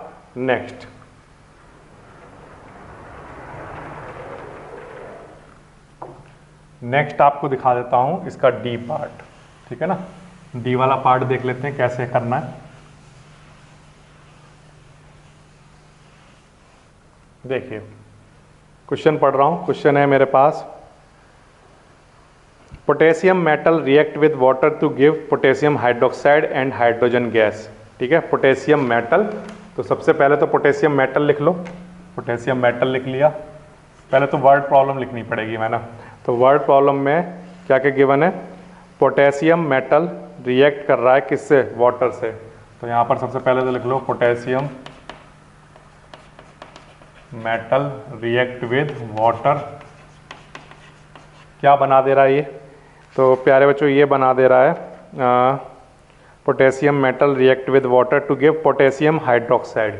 नेक्स्ट आपको दिखा देता हूं इसका डी पार्ट, ठीक है ना। डी वाला पार्ट देख लेते हैं कैसे करना है। देखिए क्वेश्चन पढ़ रहा हूं, क्वेश्चन है मेरे पास potassium metal react with water to give potassium hydroxide and hydrogen gas. ठीक है, पोटेशियम मेटल, तो सबसे पहले तो पोटेशियम मेटल लिख लो, पोटेशियम मेटल लिख लिया। पहले तो वर्ड प्रॉब्लम लिखनी पड़ेगी है ना, तो वर्ड प्रॉब्लम में क्या क्या गिवन है, पोटेशियम मेटल रिएक्ट कर रहा है किससे, वाटर से। तो यहाँ पर सबसे पहले तो लिख लो potassium metal react with water, क्या बना दे रहा है ये, तो प्यारे बच्चों ये बना दे रहा है potassium metal react with water to give potassium hydroxide.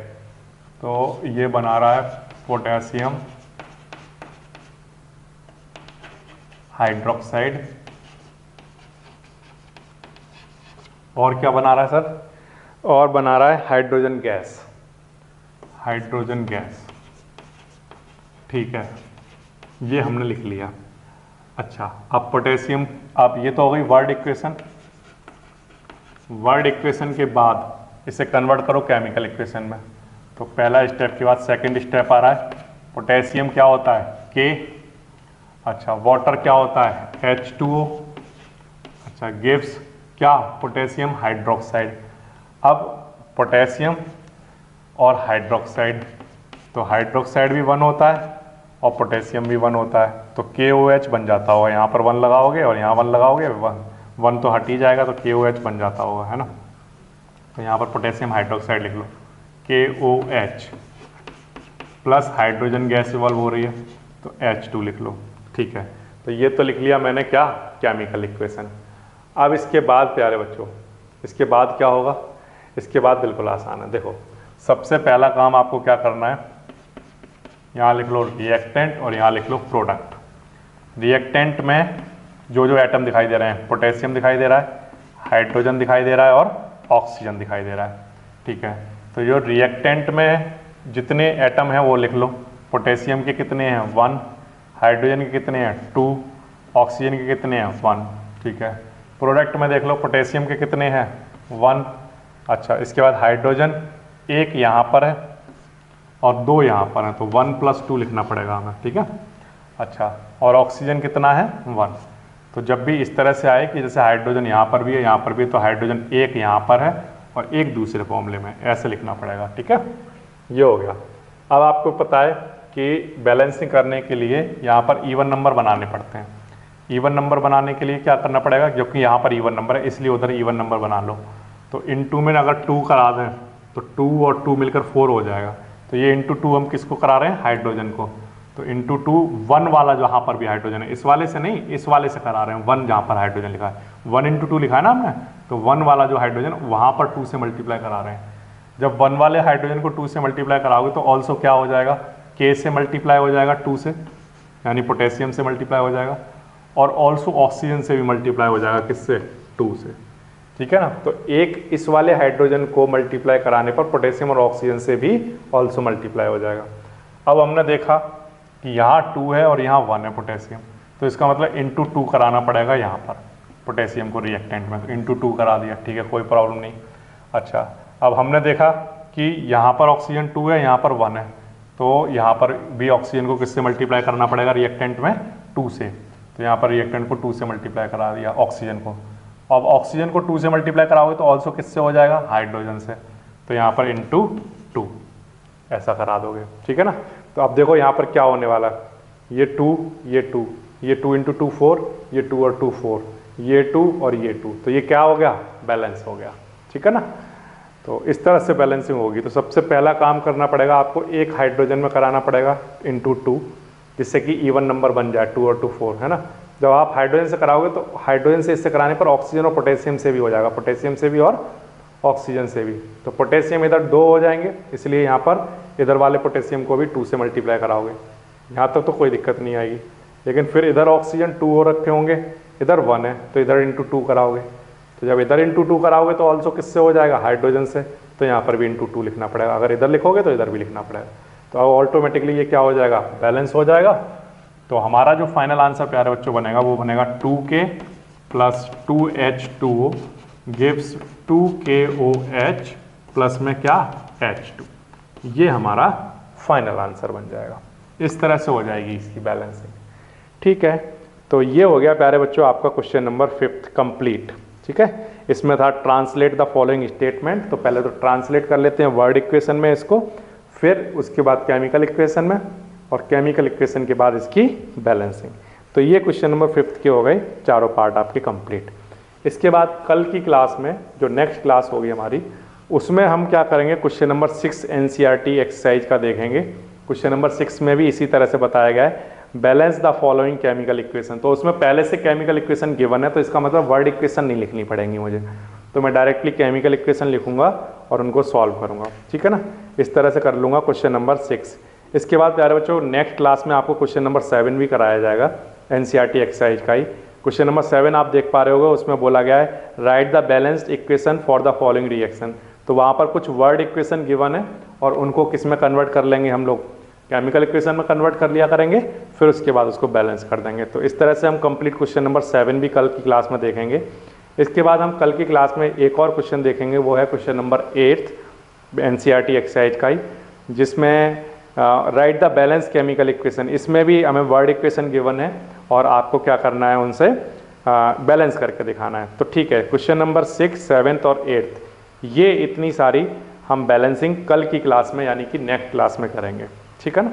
तो ये बना रहा है पोटेशियम हाइड्रोक्साइड। और क्या बना रहा है सर, और बना रहा है हाइड्रोजन गैस, हाइड्रोजन गैस। ठीक है, ये हमने लिख लिया। अच्छा, अब पोटेशियम, अब ये तो हो गई वर्ड इक्वेशन। वर्ड इक्वेशन के बाद इसे कन्वर्ट करो केमिकल इक्वेशन में। तो पहला स्टेप के बाद सेकंड स्टेप आ रहा है, पोटेशियम क्या होता है के, अच्छा वाटर क्या होता है H2O, अच्छा गिव्स क्या, पोटेशियम हाइड्रोक्साइड। अब पोटेशियम और हाइड्रोक्साइड, तो हाइड्रोक्साइड भी 1 होता है और पोटेशियम भी 1 होता है, तो KOH बन जाता होगा। यहाँ पर 1 लगाओगे और यहाँ 1 लगाओगे, 1 तो हट ही जाएगा, तो KOH बन जाता होगा, है ना। तो यहाँ पर पोटेशियम हाइड्रोक्साइड लिख लो, KOH plus hydrogen gas evolve हो रही है तो H2 लिख लो। ठीक है, तो ये तो लिख लिया मैंने क्या, केमिकल इक्वेशन। अब इसके बाद प्यारे बच्चों, इसके बाद क्या होगा, इसके बाद बिल्कुल आसान है। देखो सबसे पहला काम आपको क्या करना है, यहाँ लिख लो रिएक्टेंट और यहाँ लिख लो प्रोडक्ट। रिएक्टेंट में जो जो एटम दिखाई दे रहे हैं, पोटेशियम दिखाई दे रहा है, हाइड्रोजन दिखाई दे रहा है और ऑक्सीजन दिखाई दे रहा है। ठीक है, तो जो रिएक्टेंट में जितने एटम हैं वो लिख लो। पोटेशियम के कितने हैं 1, हाइड्रोजन के कितने हैं 2, ऑक्सीजन के कितने हैं 1। ठीक है, प्रोडक्ट में देख लो पोटेशियम के कितने हैं 1, अच्छा इसके बाद हाइड्रोजन 1 यहाँ पर है और 2 यहाँ पर है, तो 1 + 2 लिखना पड़ेगा हमें। ठीक है, अच्छा और ऑक्सीजन कितना है 1। तो जब भी इस तरह से आए कि जैसे हाइड्रोजन यहाँ पर भी है, यहाँ पर भी, तो हाइड्रोजन 1 यहाँ पर है और 1 दूसरे फॉर्मूले में, ऐसे लिखना पड़ेगा। ठीक है, ये हो गया। अब आपको पता है कि बैलेंसिंग करने के लिए यहाँ पर इवन नंबर बनाने पड़ते हैं। इवन नंबर बनाने के लिए क्या करना पड़ेगा, क्योंकि यहाँ पर इवन नंबर है इसलिए उधर इवन नंबर बना लो। तो इनटू में अगर 2 करा दें तो 2 और 2 मिलकर 4 हो जाएगा। तो ये इंटू 2 हम किसको करा रहे हैं, हाइड्रोजन को। तो इंटू 2 1 वाला जहाँ पर भी हाइड्रोजन है, इस वाले से नहीं, इस वाले से करा रहे हैं, 1 जहाँ पर हाइड्रोजन लिखा है, 1 × 2 लिखा है ना हमने, तो 1 वाला जो हाइड्रोजन वहाँ पर 2 से मल्टीप्लाई करा रहे हैं। जब 1 वाले हाइड्रोजन को 2 से मल्टीप्लाई कराओगे तो ऑल्सो क्या हो जाएगा, K से मल्टीप्लाई हो जाएगा 2 से, यानी पोटेशियम से मल्टीप्लाई हो जाएगा, और ऑल्सो ऑक्सीजन से भी मल्टीप्लाई हो जाएगा, किससे 2 से। ठीक है ना, तो एक इस वाले हाइड्रोजन को मल्टीप्लाई कराने पर पोटेशियम और ऑक्सीजन से भी ऑल्सो मल्टीप्लाई हो जाएगा। अब हमने देखा कि यहाँ 2 है और यहाँ 1 है पोटेशियम, तो इसका मतलब इंटू 2 कराना पड़ेगा यहाँ पर पोटेशियम को रिएक्टेंट में, तो इंटू 2 करा दिया। ठीक है, कोई प्रॉब्लम नहीं। अच्छा, अब हमने देखा कि यहाँ पर ऑक्सीजन 2 है, यहाँ पर 1 है, तो यहाँ पर भी ऑक्सीजन को किससे मल्टीप्लाई करना पड़ेगा रिएक्टेंट में, 2 से। तो यहाँ पर रिएक्टेंट को 2 से मल्टीप्लाई करा दिया ऑक्सीजन को। अब ऑक्सीजन को 2 से मल्टीप्लाई कराओगे तो ऑल्सो किससे हो जाएगा, हाइड्रोजन से, तो यहाँ पर इंटू 2 ऐसा करा दोगे। ठीक है ना, तो अब देखो यहाँ पर क्या होने वाला, ये 2 ये 2, ये 2 × 2 4, ये 2 और 2 4, ये 2 और ये 2, तो ये क्या हो गया, बैलेंस हो गया। ठीक है ना, तो इस तरह से बैलेंसिंग होगी। तो सबसे पहला काम करना पड़ेगा आपको, एक हाइड्रोजन में कराना पड़ेगा इंटू 2, जिससे कि इवन नंबर बन जाए 2 और 2 4, है ना। जब आप हाइड्रोजन से कराओगे तो हाइड्रोजन से इससे कराने पर ऑक्सीजन और पोटेशियम से भी हो जाएगा, पोटेशियम से भी और ऑक्सीजन से भी। तो पोटेशियम इधर 2 हो जाएंगे, इसलिए यहाँ पर इधर वाले पोटेशियम को भी 2 से मल्टीप्लाई कराओगे, यहाँ तक तो कोई दिक्कत नहीं आएगी। लेकिन फिर इधर ऑक्सीजन 2 हो रखे होंगे, इधर 1 है, तो इधर इंटू 2 कराओगे, तो जब इधर इंटू 2 कराओगे तो ऑल्सो किससे हो जाएगा, हाइड्रोजन से, तो यहाँ पर भी इंटू 2 लिखना पड़ेगा। अगर इधर लिखोगे तो इधर भी लिखना पड़ेगा, तो अब ऑटोमेटिकली ये क्या हो जाएगा, बैलेंस हो जाएगा। तो हमारा जो फाइनल आंसर प्यारे बच्चों बनेगा वो बनेगा 2K + 2H2O gives 2KOH plus में क्या, H2। ये हमारा फाइनल आंसर बन जाएगा। इस तरह से हो जाएगी इसकी बैलेंसिंग। ठीक है, तो ये हो गया प्यारे बच्चों आपका क्वेश्चन नंबर 5 कंप्लीट। ठीक है, इसमें था ट्रांसलेट द फॉलोइंग स्टेटमेंट। तो पहले तो ट्रांसलेट कर लेते हैं वर्ड इक्वेशन में इसको, फिर उसके बाद केमिकल इक्वेशन में, और केमिकल इक्वेशन के बाद इसकी बैलेंसिंग। तो ये क्वेश्चन नंबर 5 के हो गए चारों पार्ट आपके कंप्लीट। इसके बाद कल की क्लास में जो नेक्स्ट क्लास होगी हमारी, उसमें हम क्या करेंगे, क्वेश्चन नंबर 6 एनसीईआरटी एक्सरसाइज का देखेंगे। क्वेश्चन नंबर 6 में भी इसी तरह से बताया गया है, balance the following chemical equation. तो उसमें पहले से केमिकल इक्वेशन गिवन है, तो इसका मतलब वर्ड इक्वेशन नहीं लिखनी पड़ेंगी मुझे, तो मैं डायरेक्टली केमिकल इक्वेशन लिखूंगा और उनको सॉल्व करूंगा। ठीक है ना, इस तरह से कर लूँगा क्वेश्चन नंबर 6। इसके बाद प्यारे बच्चों नेक्स्ट क्लास में आपको क्वेश्चन नंबर 7 भी कराया जाएगा, एनसीईआरटी एक्सरसाइज का ही। क्वेश्चन नंबर 7 आप देख पा रहे होगे, उसमें बोला गया है right the balanced equation for the following reaction. तो वहाँ पर कुछ वर्ड इक्वेशन गिवन है और उनको किस में कन्वर्ट कर लेंगे हम लोग, केमिकल इक्वेशन में कन्वर्ट कर लिया करेंगे, फिर उसके बाद उसको बैलेंस कर देंगे। तो इस तरह से हम कंप्लीट क्वेश्चन नंबर 7 भी कल की क्लास में देखेंगे। इसके बाद हम कल की क्लास में एक और क्वेश्चन देखेंगे, वो है क्वेश्चन नंबर 8 एनसीईआरटी एक्सरसाइज का ही, जिसमें right the balance chemical equation. इसमें भी हमें वर्ड इक्वेशन गिवन है और आपको क्या करना है, उनसे बैलेंस करके दिखाना है। तो ठीक है, क्वेश्चन नंबर 6, 7 और 8 ये इतनी सारी हम बैलेंसिंग कल की क्लास में यानी कि नेक्स्ट क्लास में करेंगे। ठीक है ना।